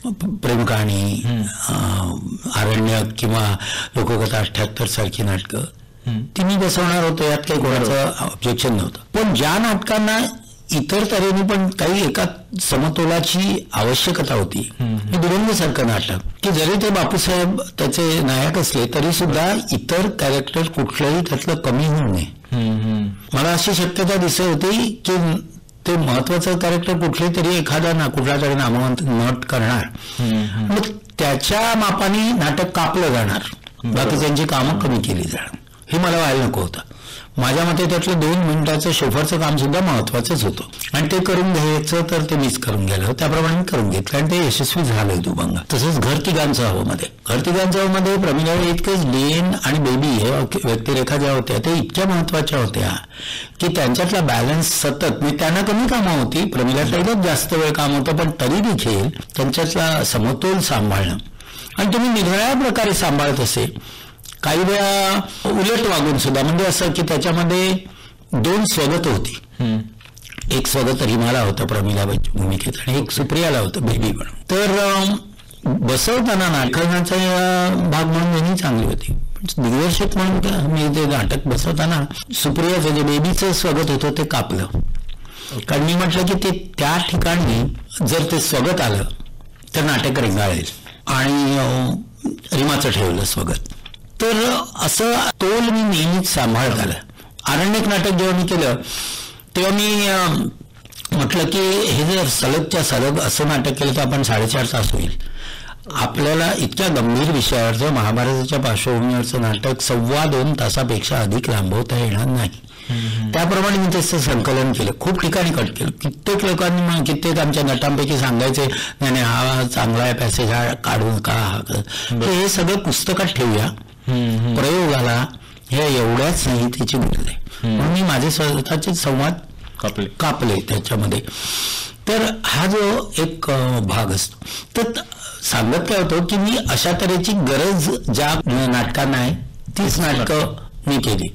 प्रेमकहाणी, आरण्यक किंवा लोककथा 78 सारखी नाटकं ती मी बसवणार होतो, यात काही कोणाचं ऑब्जेक्शन नव्हतं. पण ज्या नाटकांना इतर तऱ्हेने पण काही एका समतोलाची आवश्यकता होती, हे दुरंगसारखं नाटक की जरी ते बापूसाहेब त्याचे नायक असले तरी सुद्धा इतर कॅरेक्टर कुठलंही त्यातलं कमी होऊ नये. मला अशी शक्यता दिसत होती की ते महत्वाचं कॅरेक्टर कुठले तरी एखादा कुठला तरी नामवंत नट करणार, मग त्याच्या मापाने नाटक कापलं जाणार, बाकी त्यांची कामं कमी केली जाणार. हे मला व्हायला नको होतं. माझ्या मते त्यातलं 2 मिनिटाचं शोफरचं काम सुद्धा महत्वाचंच होतं आणि ते करून घ्यायचं तर ते मीच करून गेलो, त्याप्रमाणे मी करून घेतलं आणि ते यशस्वी झालंय दुभंग. तसंच घर तिघांचं हवं मध्ये प्रमिला इतकेच लेन आणि बेबी हे व्यक्तिरेखा ज्या होत्या त्या इतक्या महत्वाच्या होत्या की त्यांच्यातला बॅलन्स सतत, मी त्यांना कमी कामं होती, प्रमिलाताईलाच जास्त वेळ काम होतं, पण तरी देखील त्यांच्यातला समतोल सांभाळणं आणि तुम्ही निरनिराळ्या प्रकारे सांभाळत असे. काही वेळा उलट वागून सुद्धा, म्हणजे असं की त्याच्यामध्ये 2 स्वगत होती. एक स्वगत रिमाला होतं प्रमिलाबाईच्या भूमिकेत आणि एक सुप्रियाला होतं बेबी म्हणून. तर बसवताना नाटकाचा भाग म्हणून दोन्ही चांगली होती. दिग्दर्शक म्हणून मी ते नाटक बसवताना सुप्रियाचं जे बेबीचं स्वगत होतं ते कापलं, कारण मी म्हटलं की ते त्या ठिकाणी जर ते स्वगत आलं तर नाटक रेंगाळेल आणि रिमाचं ठेवलं स्वगत. तर असं तोल मी नेहमीच सांभाळत आलं. आरण्यक नाटक जेव्हा मी केलं तेव्हा मी म्हटलं की हे जर सलगच्या सलग असं नाटक केलं तर आपण 4.5 तास होईल. आपल्याला इतक्या गंभीर विषयावरचं महाभारताच्या पार्श्वभूमीवरचं नाटक 2.25 तासापेक्षा अधिक लांबवता येणार नाही. त्याप्रमाणे मी त्याचं संकलन केलं, खूप ठिकाणी कट केलं. कित्येक लोकांनी कित्येक आमच्या नटांपैकी सांगायचे नाही हा चांगला आहे पॅसेज, हा काढू नका, हे सगळं पुस्तकात ठेवूया, प्रयोगाला हे एवढ्याच संहितेची गरज आहे. म्हणून मी माझे स्वतःचे संवाद कापले त्याच्यामध्ये. तर हा जो एक भाग असतो तर सांगत काय होतो की मी अशा तऱ्हेची गरज ज्या नाटकांना आहे तीच नाटकं मी केली.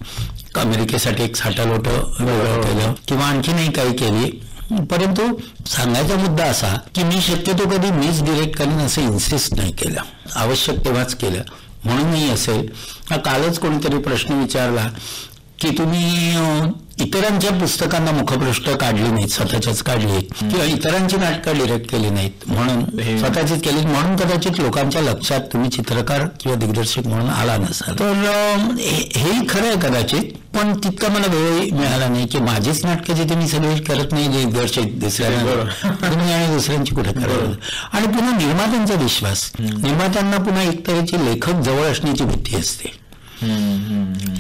अमेरिकेसाठी एक साठालोट वेगळं केलं किंवा आणखी नाही काही केली. परंतु सांगायचा मुद्दा असा की मी शक्यतो कधी मीच डिरेक्ट करीन असं इन्सिस्ट नाही केलं, आवश्यक तेव्हाच केलं. म्हणूनही असेल कालच कोणीतरी प्रश्न विचारला की तुम्ही इतरांच्या पुस्तकांना मुखपृष्ठ काढली नाहीत, स्वतःच्याच काढली किंवा इतरांची नाटकं डिरेक्ट केली नाहीत म्हणून स्वतःचीच केली म्हणून कदाचित लोकांच्या लक्षात तुम्ही चित्रकार किंवा दिग्दर्शक म्हणून आला नसाल. तर हेही खरं आहे कदाचित, पण तितका मला वेळ मिळाला नाही की माझीच नाटकं जिथे मी सगळी करत नाही दिग्दर्शक दुसऱ्यांना तुम्ही आणि दुसऱ्यांची कुठे करायला. आणि पुन्हा निर्मात्यांचा विश्वास, निर्मात्यांना पुन्हा एक तऱ्हेची लेखक जवळ असण्याची भीती असते.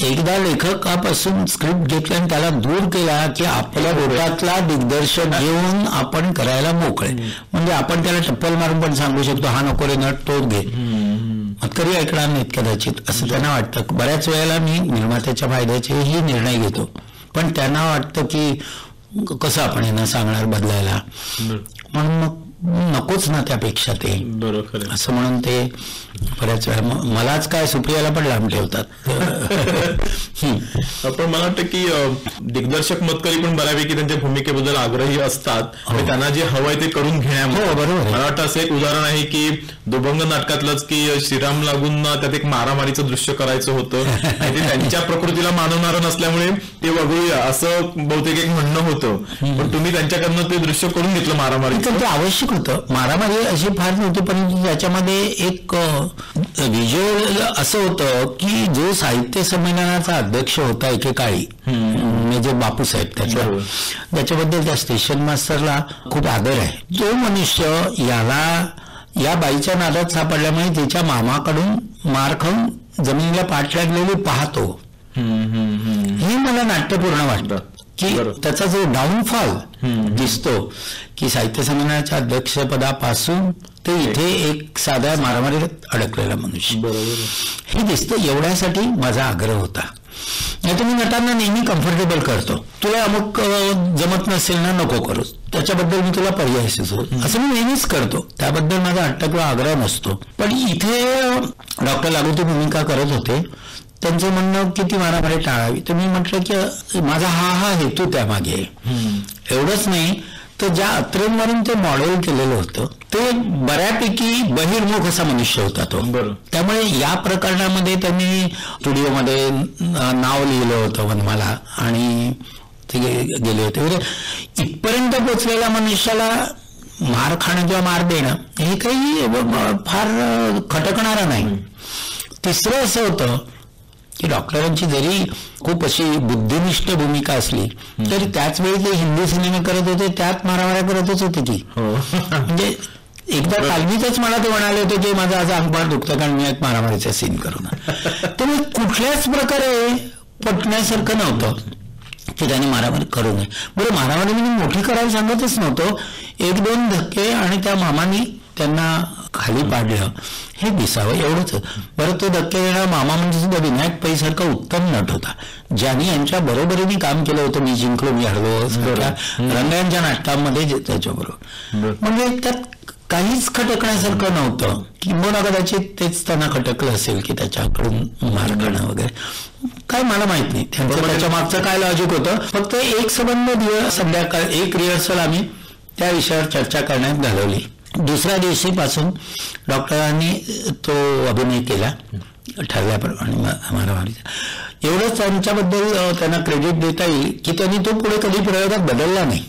एकदा लेखकापासून स्क्रिप्ट घेतला आणि त्याला दूर केला की आपल्या बोटातला दिग्दर्शक घेऊन आपण करायला मोकळे. म्हणजे आपण त्याला टप्पल मारून पण सांगू शकतो हा नको रे नट तोच घे, तरी ऐकणार नाहीत कदाचित असं त्यांना वाटतं. बऱ्याच वेळेला मी निर्मात्याच्या फायद्याचेही निर्णय घेतो, पण त्यांना वाटतं की कसं आपण यांना सांगणार बदलायला, म्हणून मग नकोच ना त्यापेक्षा ते बरोबर असं म्हणून ते बऱ्याच वेळा मलाच काय सुप्रियाला पण लांब ठेवतात. पण मला वाटतं की दिग्दर्शक मतकरी पण बऱ्यापैकी त्यांच्या भूमिकेबद्दल आग्रही असतात, त्यांना जे हवंय ते करून घेण्यामुळे. बरोबर. मला वाटतं असं एक उदाहरण आहे की दुभंग नाटकातलंच की श्रीराम लागून त्यात एक मारामारीचं दृश्य करायचं होतं आणि ते त्यांच्या प्रकृतीला मानवणारं नसल्यामुळे ते वगळूया असं बहुतेक एक म्हणणं होतं, पण तुम्ही त्यांच्याकडनं ते दृश्य करून घेतलं मारामारीचं. ते आवश्यक होतं. मारामारी अशी फार नव्हती, परंतु त्याच्यामध्ये एक व्हिज्युअल असं होतं की जो साहित्य संमेलनाचा अध्यक्ष होता एकेकाळी म्हणजे बापूसाहेब, त्याच्याबद्दल त्या स्टेशन मास्टरला खूप आदर आहे. तो मनुष्य याला या बाईच्या नादात सापडल्यामुळे तिच्या मामाकडून मार खाऊन जमिनीला पाठ लागलेली पाहतो. हे मला नाट्यपूर्ण वाटतं की त्याचा जो डाऊनफॉल दिसतो की साहित्य संमेलनाच्या अध्यक्षपदापासून ते इथे एक साध्या मारामारीत अडकलेला मनुष्य हे दिसतं. एवढ्यासाठी माझा आग्रह होता. नाही तुम्ही नटांना नेहमी कम्फर्टेबल करतो, तुला अमुक जमत नसेल ना नको करू, त्याच्याबद्दल मी तुला पर्याय सुचवतो असं मी नेहमीच करतो, त्याबद्दल माझा हट्ट किंवा आग्रह नसतो. पण इथे डॉक्टर लागू ती भूमिका करत होते, त्यांचं म्हणणं की ती मारामारी टाळावी. तर मी म्हटलं की माझा हा हेतू त्यामागे एवढंच नाही तर ज्या अत्रेंवरून ते मॉडेल केलेलं होतं ते बऱ्यापैकी बहिर्मुख असा मनुष्य होता तो. त्यामुळे या प्रकरणामध्ये त्यांनी स्टुडिओमध्ये नाव लिहिलं होतं वनमाला आणि ते गेले होते. म्हणजे इथपर्यंत पोचलेल्या मनुष्याला मार खाणं किंवा मार देणं हे काही फार खटकणारं नाही. तिसरं असं होतं की डॉक्टरांची जरी खूप अशी बुद्धिनिष्ठ भूमिका असली तरी त्याच वेळी ते हिंदी सिनेमे करत होते, त्यात मारामाऱ्या करतच होते की. म्हणजे एकदा तालमीतच मला ते म्हणाले होते की माझं आज अंगपाट दुखतं कारण मी एक मारामारीचा सीन करू ना. त्यामुळे कुठल्याच प्रकारे पटण्यासारखं नव्हतं की त्यांनी मारामारी करू नये. बरं मारामारी मी मोठी करायला सांगतच नव्हतो, एक दोन धक्के आणि त्या मामानी त्यांना खाली पाडलं हे दिसावं एवढंच. बरं तो धक्के देणारा मामा म्हणजे सुद्धा विनायक पै सारखा उत्तम नट होता, ज्यांनी यांच्या बरोबरीने काम केलं होतं. मी जिंकलो मी हरलो रंगांच्या नाटकांमध्ये त्याच्याबरोबर. म्हणजे त्यात काहीच खटकण्यासारखं नव्हतं. किंबहुना कदाचित तेच त्यांना खटकलं असेल की त्याच्याकडून मार खाणं वगैरे काय मला माहित नाही त्याच्या मागचं काय लॉजिक होतं. फक्त एक संबंध दिवस संध्याकाळ एक रिहर्सल आम्ही त्या विषयावर चर्चा करण्यात घालवली. दुसऱ्या दिवशीपासून डॉक्टरांनी तो अभिनय केला ठरल्याप्रमाणे मारामारीचा. एवढंच त्यांच्याबद्दल त्यांना क्रेडिट देता येईल की त्यांनी तो पुढे कधी प्रयोगात बदलला नाही.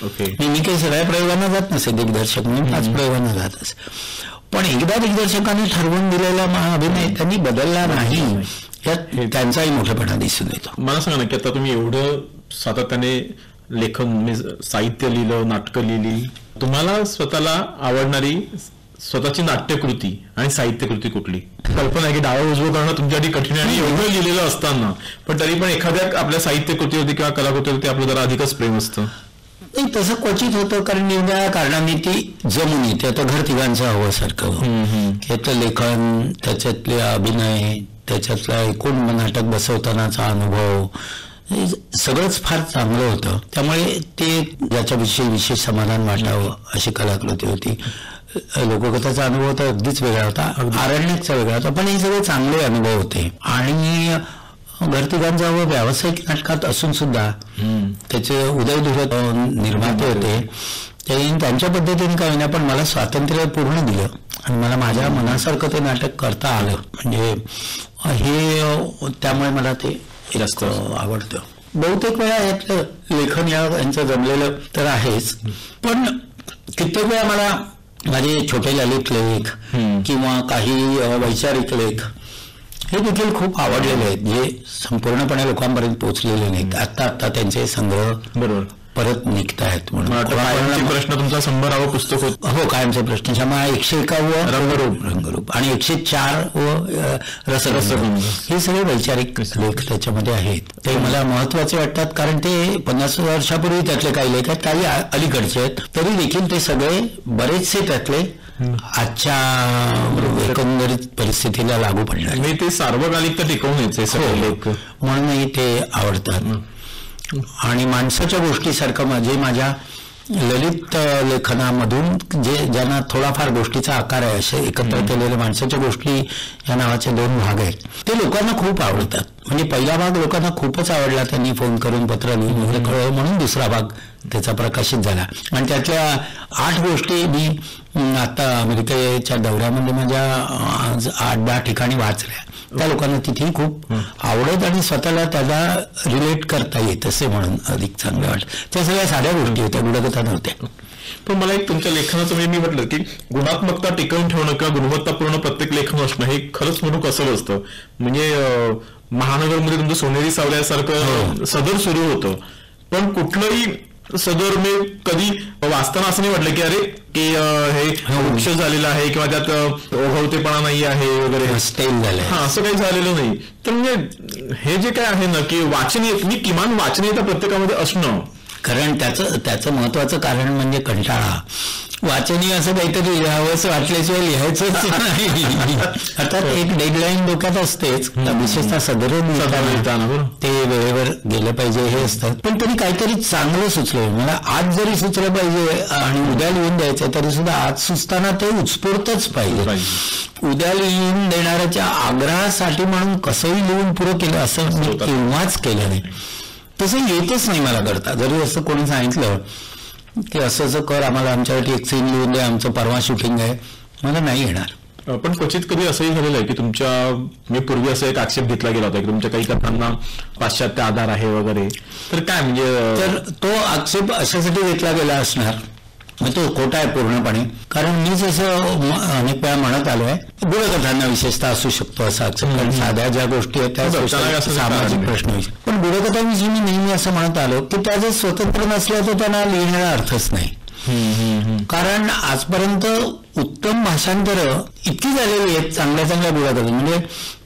मी काही सगळ्या प्रयोगांना जात नसे दिग्दर्शक म्हणून 5 प्रयोगांना जात असे, पण एकदा दिग्दर्शकांनी ठरवून दिलेला अभिनय त्यांनी बदलला नाही यात त्यांचाही मोठेपणा दिसून येतो. मला सांगा ना की आता तुम्ही एवढं सातत्याने लेखन साहित्य लिहिलं, नाटकं लिहिली, तुम्हाला स्वतःला आवडणारी स्वतःची नाट्यकृती आणि साहित्यकृती कुठली? कल्पना आहे की डावं उजवं करणं तुमच्यासाठी कठीण आणि एवढं लिहिलेलं असताना पण तरी पण एखाद्या आपल्या साहित्यकृतीवरती किंवा कलाकृतीवरती आपलं जरा अधिकच प्रेम असतं. नाही तसं क्वचित होतं कारण निरनिराळ्या कारणांनी ती जमून येते. आता घर तिघांचं हवं सारखं त्याचं लेखन, त्याच्यातले अभिनय, त्याच्यातला एकूण नाटक बसवतानाचा अनुभव सगळंच फार चांगलं होतं. त्यामुळे ते ज्याच्याविषयी विशेष समाधान वाटावं अशी कलाकृती होती. लोककथाचा अनुभव तर अगदीच वेगळा होता, आरण्याचा वेगळा होता, पण हे सगळे चांगले अनुभव होते. आणि घरतिघांचा व व्यावसायिक नाटकात असून सुद्धा त्याचे उदयधुरत निर्माते होते. त्यांच्या पद्धतीने काही नाही पण मला स्वातंत्र्य पूर्ण दिलं आणि मला माझ्या मनासारखं ते नाटक करता आलं. म्हणजे हे त्यामुळे मला ते जास्त आवडतं. बहुतेक वेळा यातलं लेखन यांचं जमलेलं तर आहेच, पण कित्येक वेळा मला माझे छोटे ललित लेख किंवा काही वैचारिक लेख हे देखील खूप आवडलेले आहेत, जे संपूर्णपणे लोकांपर्यंत पोहोचलेले नाहीत. आता त्यांचे संग्रह बरोबर परत निघत आहेत. म्हणून प्रश्न तुमचा 100वा पुस्तक होत. हो, कायमचा प्रश्न. त्यामुळे 101 रंगरूप आणि 104 रसरंग हे सगळे वैचारिक लेख त्याच्यामध्ये आहेत. ते मला महत्वाचे वाटतात, कारण ते 50 वर्षापूर्वी त्यातले काही लेख आहेत, काही अलीकडचे आहेत, तरी देखील ते सगळे बरेचसे त्यातले आजच्या एकंदरीत परिस्थितीला लागू पडणार. ते सार्वकालिकता टिकवण्याचे सगळे लेख म्हणूनही ते आवडतात. आणि माणसाच्या गोष्टीसारखं माझ्या ललित लेखनामधून ज्यांना थोडाफार गोष्टीचा आकार आहे असे एकत्र केलेले माणसाच्या गोष्टी या नावाचे 2 भाग आहेत. ते लोकांना खूप आवडतात. म्हणजे पहिला भाग लोकांना खूपच आवडला, त्यांनी फोन करून पत्र लिहून कळवलं, म्हणून दुसरा भाग त्याचा प्रकाशित झाला. आणि त्यातल्या 8 गोष्टी मी आता अमेरिकेच्या दौऱ्यामध्ये माझ्या 8-10 ठिकाणी वाचल्या. त्या लोकांना तिथेही खूप आवडत आणि स्वतःला त्याला रिलेट करता येत असे म्हणून अधिक चांगलं वाटतं. त्या सगळ्या साध्या गोष्टी होत्या, गुणगता नव्हत्या. पण मला एक तुमच्या लेखनाचं म्हणजे मी म्हटलं की गुणात्मकता टिकवून ठेवणं किंवा गुणवत्तापूर्ण प्रत्येक लेखन असणं हे खरंच म्हणून कसं असतं. म्हणजे महानगरमध्ये तुमचं सोनेरी सावल्यासारखं सदर सुरू होतं, पण कुठलंही सदर मी कधी वाचताना असं नाही वाटलं की अरे की हे वृक्ष झालेलं आहे किंवा त्यात ओघवतेपणा नाही आहे वगैरे, स्टेल झालं, असं काही झालेलं नाही. तर म्हणजे हे जे काय आहे ना की वाचनीय, मी किमान वाचनीयता प्रत्येकामध्ये असणं, कारण त्याचं महत्वाचं कारण म्हणजे कंटाळा. वाचनीय असं काहीतरी लिहावंच, वाटल्याशिवाय लिहायचंच नाही. अर्थात एक डेडलाईन डोक्यात असतेच, विशेषतः सदर ते वेळेवर गेलं पाहिजे हे असतं. पण तरी काहीतरी चांगलं सुचलं मला. आज जरी सुचलं पाहिजे आणि उद्या लिहून द्यायचं तरी सुद्धा आज सुचताना ते उत्स्फूर्तच पाहिजे. उद्या लिहून देणाऱ्याच्या आग्रहासाठी म्हणून कसंही लिहून पुरं केलं असं मी केव्हाच केलं नाही. तसं येतच नाही मला करता. जरी असं कोणी सांगितलं की असं कर, आम्हाला आमच्यासाठी एक सीन लिहून द्या, आमचं परवा शूटिंग आहे, मला नाही येणार. पण क्वचित कधी असंही झालेलं आहे की तुमच्या, मी पूर्वी असं एक आक्षेप घेतला गेला होता की तुमच्या काही कथांना पाश्चात्य आधार आहे वगैरे, तर काय म्हणजे, तर तो आक्षेप अशासाठी घेतला गेला असणार, तो खोटा आहे पूर्णपणे. कारण मीच असं अनेक वेळा म्हणत आलोय, गुणकथांना विशेषतः असू शकतो असा आक्षेप, कारण साध्या ज्या गोष्टी आहेत त्या सामाजिक प्रश्न विषय. पण गुणकथांविषयी मी नेहमी असं म्हणत आलो की त्या जर स्वतंत्र नसल्या तर त्यांना लिहिण्याला अर्थच नाही. कारण आजपर्यंत उत्तम भाषांतरं इतकी झालेली आहेत चांगल्या चांगल्या गुणकथा, म्हणजे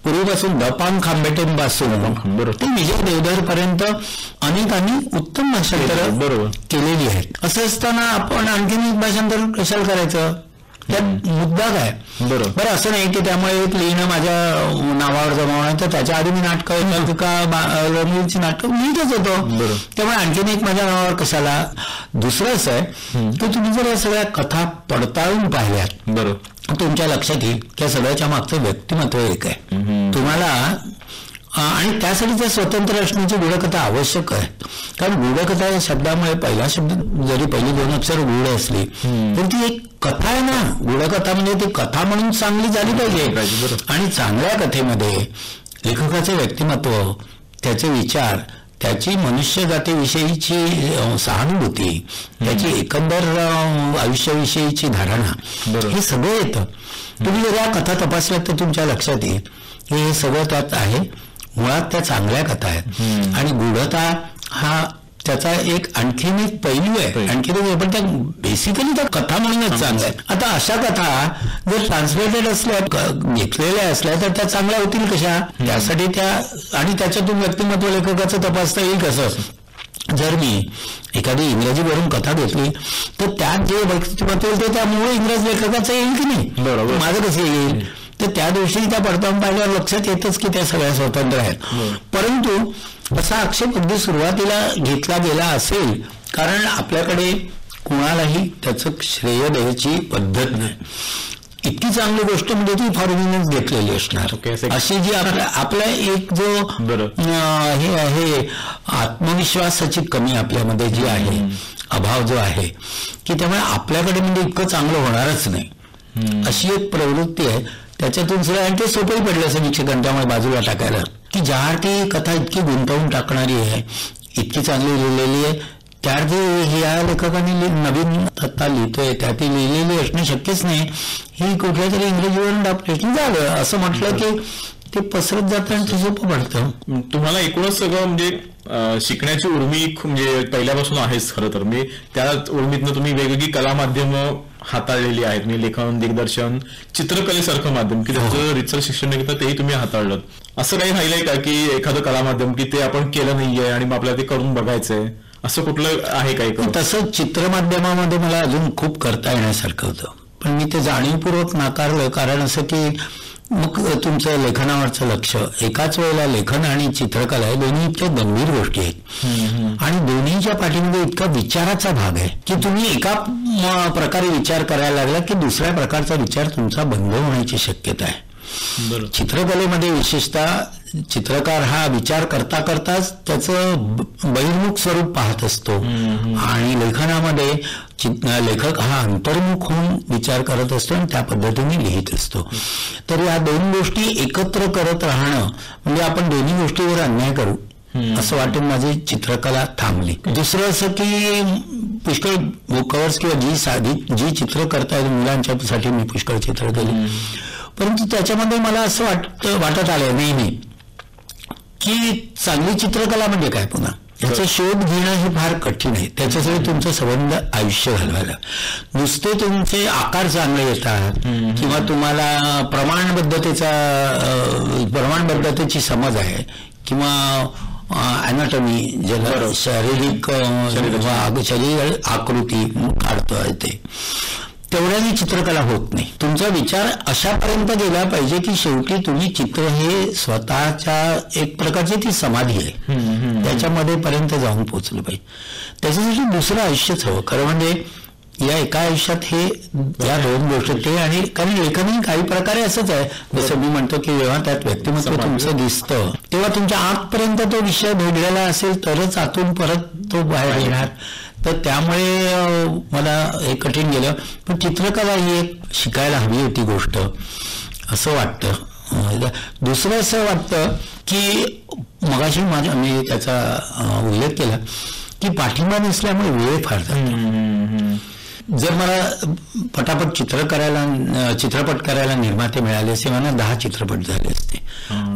पूर्वीपासून दपान खांबेटेंपासून ते विजय देवधर पर्यंत अनेकांनी उत्तम भाषांतरं केलेली आहेत. असं असताना आपण आणखीन एक भाषांतर कशाला करायचं, त्यात मुद्दा काय. बरं, असं नाही की त्यामुळे एक लिहिणं माझ्या नावावर जमावणं, तर त्याच्या आधी मी नाटकं नाटकं लिहितच होतो, त्यामुळे आणखीन एक माझ्या नावावर कशाला. दुसरं असं आहे की तुम्ही जर या सगळ्या कथा पडताळून पाहिल्यात, तुमच्या लक्षात येईल की सगळ्याच्या मागचं व्यक्तिमत्व एक आहे तुम्हाला. आणि त्यासाठी त्या स्वतंत्र असण्याची गूढकथा आवश्यक आहे. कारण गूढकथा या शब्दामुळे पहिला शब्द जरी पहिली 2 अक्षर गूढ असली तर ती एक कथा आहे ना. गूढकथा म्हणजे ती कथा म्हणून चांगली झाली पाहिजे. आणि चांगल्या कथेमध्ये लेखकाचं व्यक्तिमत्व, त्याचे विचार, त्याची मनुष्य जातीविषयीची सहानुभूती, त्याची एकंदर आयुष्याविषयीची धारणा, हे सगळं येतं. तुम्ही जर या कथा तपासल्यात तर तुमच्या लक्षात येईल की हे सगळं त्यात आहे. मुळात त्या चांगल्या कथा आहेत आणि गूढता हा त्याचा एक आणखीन एक पैलू आहे. आणखीन एक, पण त्या बेसिकली त्या कथा म्हणूनच चांगल्या आहेत. आता अशा कथा जर ट्रान्सलेटेड असल्या, घेतलेल्या असल्या तर त्या चांगल्या होतील कशा. त्यासाठी त्या, आणि त्याच्यातून व्यक्तिमत्व लेखकाचं तपासता येईल कसं. जर मी एखादी इंग्रजीवरून कथा घेतली तर त्यात जे व्यक्तिमत्व येईल ते त्या मूळ इंग्रज लेखकाचं येईल की नाही, माझं कसं येईल. तर त्या दिवशी त्या पडताळून पाहिल्यावर लक्षात येतच की त्या सगळ्या स्वतंत्र आहेत. परंतु असा आक्षेप अगदी सुरुवातीला घेतला गेला असेल, कारण आपल्याकडे कुणालाही त्याचं श्रेय द्यायची पद्धत नाही. इतकी चांगली गोष्ट म्हणजे ती फॉरवर्डच घेतलेली असणार. अशी जी आपला एक जो हे आहे, आत्मविश्वासाची कमी आपल्यामध्ये जी आहे, अभाव जो आहे, की त्यामुळे आपल्याकडे म्हणजे इतकं चांगलं होणारच नाही अशी एक प्रवृत्ती आहे. त्याच्यातून सुद्धा, आणि ते सोपंही पडलं समीक्षकांना त्यामुळे बाजूला टाकायला. की ज्यासाठी कथा इतकी गुंतवून टाकणारी आहे, इतकी चांगली लिहिलेली आहे, त्याआधी या लेखकाने नवीन कथा लिहितोय त्यात लिहिलेली असणं शक्यच नाही, ही कुठल्या तरी इंग्रजीवरून डॉक्टरेशन झालं असं म्हटलं की ते पसरत जातं आणि ते सोपं पडतं. तुम्हाला एकूणच सगळं म्हणजे शिकण्याची उर्मी म्हणजे पहिल्यापासून आहेच खरं तर. म्हणजे त्या उर्मीतनं तुम्ही वेगवेगळी कला माध्यमं हाताळलेली आहेत. म्हणजे लेखन, दिग्दर्शन, चित्रकलेसारखं माध्यम की त्याचं रितसर शिक्षण घेतं तेही तुम्ही हाताळलं. असं काही राहिलंय का की एखादं कला माध्यम की ते आपण केलं नाहीये आणि मग आपल्याला ते करून बघायचंय, असं कुठलं आहे काही? तसं चित्रमाध्यमामध्ये मला अजून खूप करता येण्यासारखं होतं, पण मी ते जाणीवपूर्वक नाकारलं. कारण असं की मग तुमचं लेखनावरचं लक्ष, एकाच वेळेला लेखन आणि चित्रकला हे दोन्ही इतक्या गंभीर गोष्टी आहेत आणि दोन्हीच्या पाठीमध्ये इतका विचाराचा भाग आहे की तुम्ही एका प्रकारे विचार करायला लागला की दुसऱ्या प्रकारचा विचार तुमचा बंद होण्याची शक्यता आहे. चित्रकलेमध्ये विशेषतः चित्रकार हा विचार करता करताच त्याचं बहिर्मुख स्वरूप पाहत असतो आणि लेखनामध्ये लेखक हा अंतर्मुख होऊन विचार करत असतो आणि त्या पद्धतीने लिहित असतो. तर या दोन गोष्टी एकत्र करत राहणं म्हणजे आपण दोन्ही गोष्टीवर अन्याय करू असं वाटून माझी चित्रकला थांबली. दुसरं असं की पुष्कळ बुक कव्हर्स किंवा जी चित्र करता येईल मुलांच्यासाठी मी पुष्कळ चित्र केली, परंतु त्याच्यामध्ये मला असं वाटत आलं नेहमी की चांगली चित्रकला म्हणजे काय, पुन्हा याचा शोध घेणं हे फार कठीण आहे. त्याच्यासाठी तुमचं संबंध आयुष्य घालवायला. नुसते तुमचे आकार चांगले येतात किंवा तुम्हाला प्रमाणबद्धतेची समज आहे किंवा अॅनाटॉमी ज्याला शारीरिक शरीर आकृती काढता येते, तेवढ्याने चित्रकला होत नाही. तुमचा विचार अशापर्यंत गेला पाहिजे की शेवटी तुम्ही चित्र हे स्वतःच्या एक प्रकारची ती समाधी आहे, त्याच्यामध्ये पर्यंत जाऊन पोहोचलं पाहिजे. त्याच्यासाठी दुसरं आयुष्यच हवं. खरं म्हणजे या एका आयुष्यात हे या दोन गोष्टी ते आणि कारण लेखनही काही प्रकारे असंच आहे. जसं मी म्हणतो की जेव्हा त्यात व्यक्तिमत्व तुमचं दिसतं तेव्हा तुमच्या आतपर्यंत तो विषय भेटलेला असेल तरच आतून परत तो बाहेर येणार. तर त्यामुळे मला हे कठीण गेलं. पण चित्रकला ही एक शिकायला हवी होती गोष्ट असं वाटतं. दुसरं असं वाटतं की मगाशी मी त्याचा उल्लेख केला की पाठिंबा नसल्यामुळे वेळ फार जातो. जर मला पटापट चित्रपट करायला निर्माते मिळाले असते, मला 10 चित्रपट झाले असते.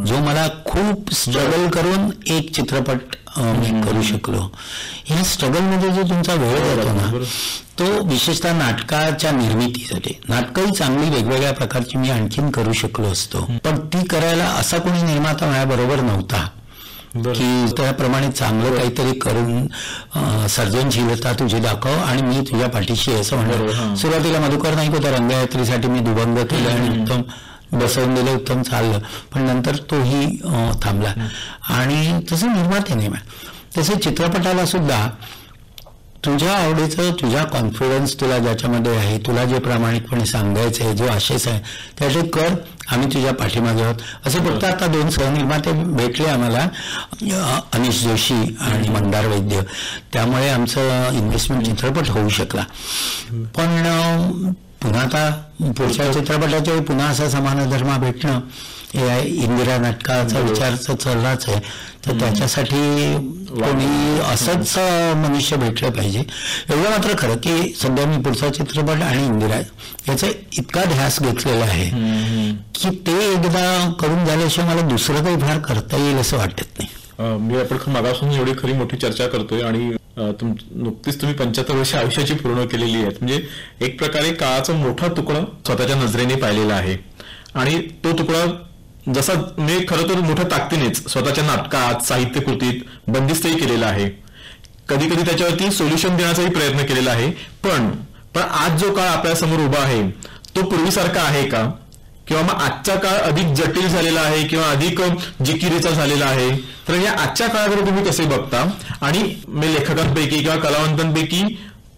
जो मला खूप स्ट्रगल करून एक चित्रपट मी करू शकलो. ह्या स्ट्रगलमध्ये जो तुमचा वेळ जातो ना, तो विशेषतः नाटकाच्या निर्मितीसाठी. नाटकही चांगली वेगवेगळ्या प्रकारची मी आणखीन करू शकलो असतो, पण ती करायला असा कोणी निर्माता माझ्याबरोबर नव्हता की त्याप्रमाणे चांगलं काहीतरी करून सर्जनशीलता तुझी दाखव आणि मी तुझ्या पाठीशी असं म्हणलं. सुरुवातीला मधुकर नाईक होता, रंगयात्रीसाठी मी दुभंग केलं आणि उत्तम बसवून दिलं, उत्तम चाललं, पण नंतर तोही थांबला. आणि तसं निर्माते नाही. तसं चित्रपटाला सुद्धा तुझ्या आवडीचं, तुझ्या कॉन्फिडन्स तुला ज्याच्यामध्ये आहे, तुला जे प्रामाणिकपणे सांगायचं आहे, जो आशेच आहे त्याचे कर, आम्ही तुझ्या पाठीमागे आहोत. असं फक्त आता 2 सहनिर्माते भेटले आम्हाला, अनिश जोशी आणि मंदार वैद्य. त्यामुळे आमचं इन्व्हेस्टमेंट चित्रपट होऊ शकला. पण पुन्हा आता पुढच्या चित्रपटाच्या वेळी पुन्हा असा समान धर्मा भेटणं हे इंदिरा नाटकाचा विचार चाललाच आहे. तर त्याच्यासाठी कोणी असंच मनुष्य भेटलं पाहिजे. एवढं मात्र खरं की सध्या मी पुढचा चित्रपट आणि इंदिरा याचा इतका ध्यास घेतलेला आहे की ते एकदा करून झाल्याशिवाय मला दुसरं काही फार करता येईल असं वाटत नाही. मी आपण मागासून एवढी खरी मोठी चर्चा करतोय आणि नुकतीच तुम्ही 75 वर्ष आयुष्याची पूर्ण केलेली आहेत. म्हणजे एक प्रकारे काळाचा मोठा तुकडा स्वतःच्या नजरेने पाहिलेला आहे आणि तो तुकडा जसा मी खरं तर मोठ्या ताकदीनेच स्वतःच्या नाटकात, साहित्य कृतीत बंदिस्तही केलेला आहे. कधी कधी त्याच्यावरती सोल्युशन देण्याचाही प्रयत्न केलेला आहे. पण आज जो काळ आपल्या समोर उभा आहे तो पूर्वीसारखा आहे का, किंवा मग आजचा काळ अधिक जटिल झालेला आहे किंवा अधिक जिकिरीचा झालेला आहे? तर या आजच्या काळाकडे तुम्ही कसे बघता आणि मी लेखकांपैकी किंवा कलावंतांपैकी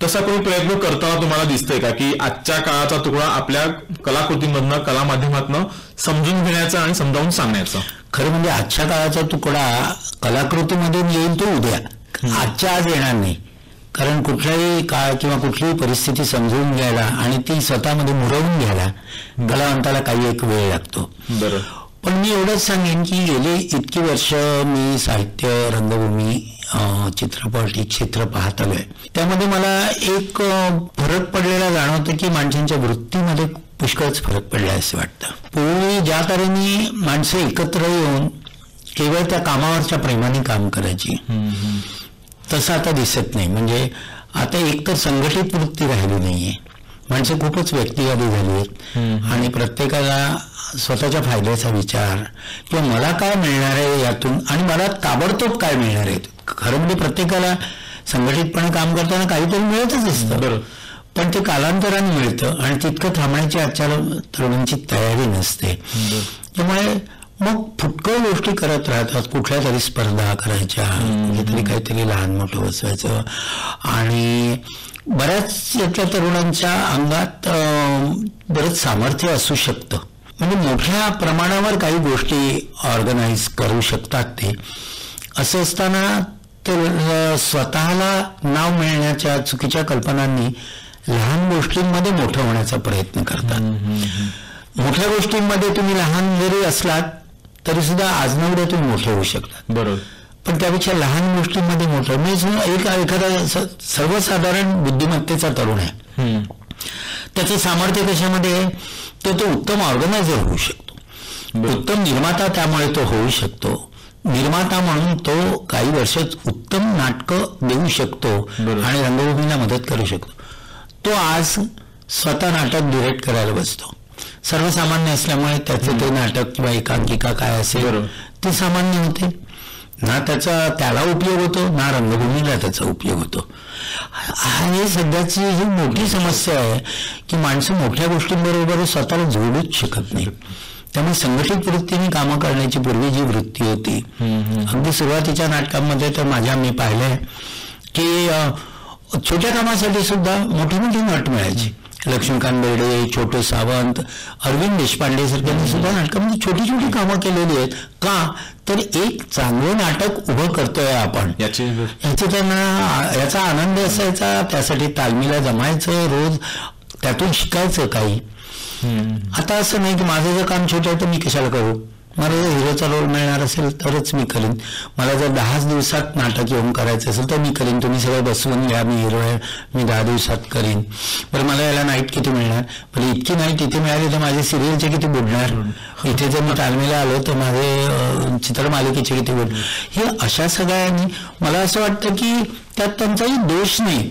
तसा कोणी प्रयत्न करताना तुम्हाला दिसतंय का की आजच्या काळाचा तुकडा आपल्या कलाकृतीमधनं, कला माध्यमातनं समजून घेण्याचा आणि समजावून सांगण्याचा? खरं म्हणजे आजच्या काळाचा तुकडा कलाकृतीमधून येईल तो उद्या, आजच्या आज येणार नाही. कारण कुठलाही काळ किंवा कुठलीही परिस्थिती समजून घ्यायला आणि ती स्वतःमध्ये मुरवून घ्यायला कलावंताला काही एक वेळ लागतो. पण मी एवढंच सांगेन की गेली इतकी वर्ष मी साहित्य, रंगभूमी, चित्रपट ही क्षेत्र पाहत आलोय. त्यामध्ये मला एक फरक पडलेला जाणवतं की माणसांच्या वृत्तीमध्ये पुष्कळच फरक पडलाय असं वाटतं. पूर्वी ज्या तऱ्हेने माणसं एकत्र येऊन केवळ त्या कामावरच्या प्रेमाने काम करायची, तसं आता दिसत नाही. म्हणजे आता एकतर संघटित वृत्ती राहिली नाहीये. माणसं खूपच व्यक्तिवादी झाली आहेत आणि प्रत्येकाला स्वतःच्या फायद्याचा विचार किंवा मला काय मिळणार आहे यातून आणि मला ताबडतोब काय मिळणार आहे. खरं म्हणजे प्रत्येकाला संघटितपणे काम करताना काहीतरी मिळतच असतं, पण ते कालांतराने मिळतं आणि तितकं थांबण्याची आजच्या तरुणांची तयारी नसते. त्यामुळे मग फुटकळ गोष्टी करत राहतात, कुठल्या तरी स्पर्धा करायच्या, कुठेतरी काहीतरी लहान मोठं बसवायचं. आणि बऱ्याच यातल्या तरुणांच्या अंगात बरंच सामर्थ्य असू शकतं, म्हणजे मोठ्या प्रमाणावर काही गोष्टी ऑर्गनाईज करू शकतात ते. असं असताना तर स्वतःला नाव मिळण्याच्या चुकीच्या कल्पनांनी लहान गोष्टींमध्ये मोठं होण्याचा प्रयत्न करतात. मोठ्या गोष्टींमध्ये तुम्ही लहान जरी असलात तरी सुद्धा आज ना उद्या तुम्ही मोठे होऊ शकतात. बरोबर. पण त्यापेक्षा लहान गोष्टींमध्ये मोठं. मी एखादा सर्वसाधारण बुद्धिमत्तेचा तरुण आहे, त्याचं सामर्थ्य कशामध्ये आहे, तो उत्तम ऑर्गनायझर होऊ शकतो, उत्तम निर्माता त्यामुळे तो होऊ शकतो. निर्माता म्हणून तो काही वर्षात उत्तम नाटकं देऊ शकतो आणि रंगभूमीला मदत करू शकतो. तो आज स्वतः नाटक डिरेक्ट करायला बसतो. सर्वसामान्य असल्यामुळे त्याचे ते नाटक किंवा एकांकिका काय असेल ते सामान्य होते ना, त्याला उपयोग होतो ना रंगभूमीला त्याचा उपयोग होतो. हे सध्याची ही मोठी समस्या आहे की माणसं मोठ्या गोष्टींबरोबर स्वतःला जोडूच शकत नाही. त्यामुळे संघटित वृत्तीने कामं करण्याची पूर्वी जी वृत्ती होती, अगदी सुरुवातीच्या नाटकांमध्ये तर मी पाहिलंय की छोट्या कामासाठी सुद्धा मोठी मोठी नट मिळायची. लक्ष्मीकांत बेर्डे, छोटू सावंत, अरविंद देशपांडे सारख्यांनी सुद्धा नाटकामध्ये छोटी छोटी कामं केलेली आहेत. का तर एक चांगलं नाटक उभं करतोय आपण याची त्यांना याचा आनंद असायचा. त्यासाठी तालमीला जमायचं, रोज त्यातून शिकायचं काही. आता असं नाही की माझं जर काम छोटं आहे तर मी कशाला करू, मला जर हिरोचा रोल मिळणार असेल तरच मी करीन. मला जर 10 दिवसात नाटक येऊन करायचं असेल तर मी करीन. तुम्ही सगळं बसवून घ्या, मी हिरो आहे, मी 10 दिवसात करीन. बरं मला याला नाईट किती मिळणार, पण इतकी नाईट इथे मिळाली तर माझे सिरियलचे किती बुडणार, इथे जर मी तालमीला आलो तर माझे चित्रमालिकेचे किती बुडणार. हे अशा सगळ्यांनी मला असं वाटतं की त्यात त्यांचाही दोष नाही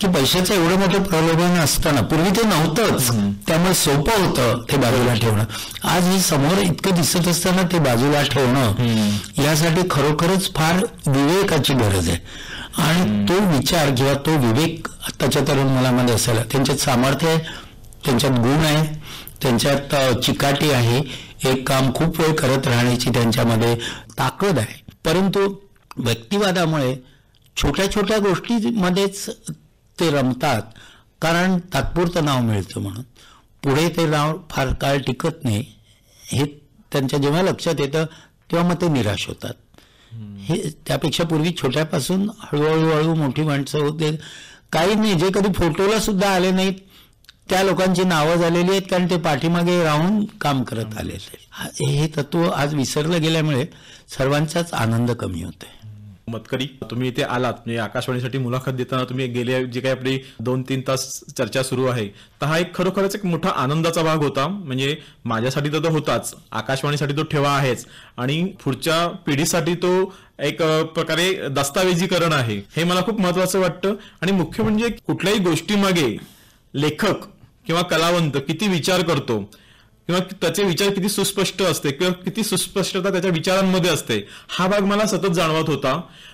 की पैशाचं एवढं मोठं प्रलोभन असताना पूर्वी ते नव्हतंच, त्यामुळे सोपं होतं ते बाजूला ठेवणं. आज हे समोर इतकं दिसत असताना ते बाजूला ठेवणं यासाठी खरोखरच फार विवेकाची गरज आहे. आणि तो विचार किंवा तो विवेक आत्ताच्या तरुण मुलांमध्ये असायला, त्यांच्यात सामर्थ्य आहे, त्यांच्यात गुण आहे, त्यांच्यात चिकाटी आहे, एक काम खूप वेळ करत राहण्याची त्यांच्यामध्ये ताकद आहे. परंतु व्यक्तिवादामुळे छोट्या छोट्या गोष्टीमध्येच ते रमतात, कारण तात्पुरतं नाव मिळतं म्हणून. पुढे ते नाव फार काळ टिकत नाही हे त्यांच्या जेव्हा लक्षात येतं तेव्हा मग ते निराश होतात. हे त्यापेक्षा पूर्वी छोट्यापासून हळूहळू मोठी माणसं होते. काही नाही, जे कधी फोटोला सुद्धा आले नाहीत त्या लोकांची नावं झालेली आहेत, कारण ते पाठीमागे राहून काम करत आले. हे तत्व आज विसरलं गेल्यामुळे सर्वांचाच आनंद कमी होतोय. मतकरी, तुम्ही इथे आलात, म्हणजे आकाशवाणीसाठी मुलाखत देताना तुम्ही गेले जे काही आपली 2-3 तास चर्चा सुरू आहे, तर हा एक खरोखरच एक मोठा आनंदाचा भाग होता. म्हणजे माझ्यासाठी तर तो होताच, आकाशवाणीसाठी तो ठेवा आहेच, आणि पुढच्या पिढीसाठी तो एक प्रकारे दस्तावेजीकरण आहे. हे मला खूप महत्वाचं वाटतं. आणि मुख्य म्हणजे कुठल्याही गोष्टीमागे लेखक किंवा कलावंत किती विचार करतो किंवा त्याचे विचार किती सुस्पष्ट असते किंवा किती सुस्पष्टता त्याच्या विचारांमध्ये असते, हा भाग मला सतत जाणवत होता.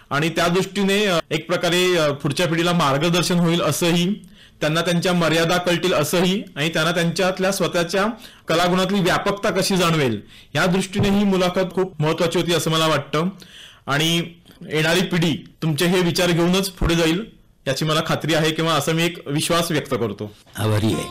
आणि त्या दृष्टीने एक प्रकारे पुढच्या पिढीला मार्गदर्शन होईल असंही, त्यांना त्यांच्या मर्यादा कळतील असंही, आणि त्यांना त्यांच्यातल्या स्वतःच्या कलागुणातली व्यापकता कशी जाणवेल या दृष्टीने ही मुलाखत खूप महत्वाची होती असं मला वाटतं. आणि येणारी पिढी तुमचे हे विचार घेऊनच पुढे जाईल याची मला खात्री आहे, किंवा असं मी एक विश्वास व्यक्त करतो. आभारी आहे.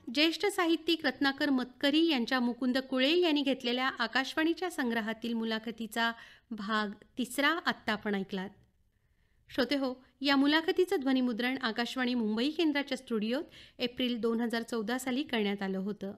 ज्येष्ठ साहित्यिक रत्नाकर मतकरी यांच्या मुकुंद कुळे यांनी घेतलेल्या आकाशवाणीच्या संग्रहातील मुलाखतीचा भाग 3 आत्ता आपण ऐकलात. श्रोते हो, या मुलाखतीचं ध्वनिमुद्रण आकाशवाणी मुंबई केंद्राच्या स्टुडिओत एप्रिल 2014 साली करण्यात आलं होतं.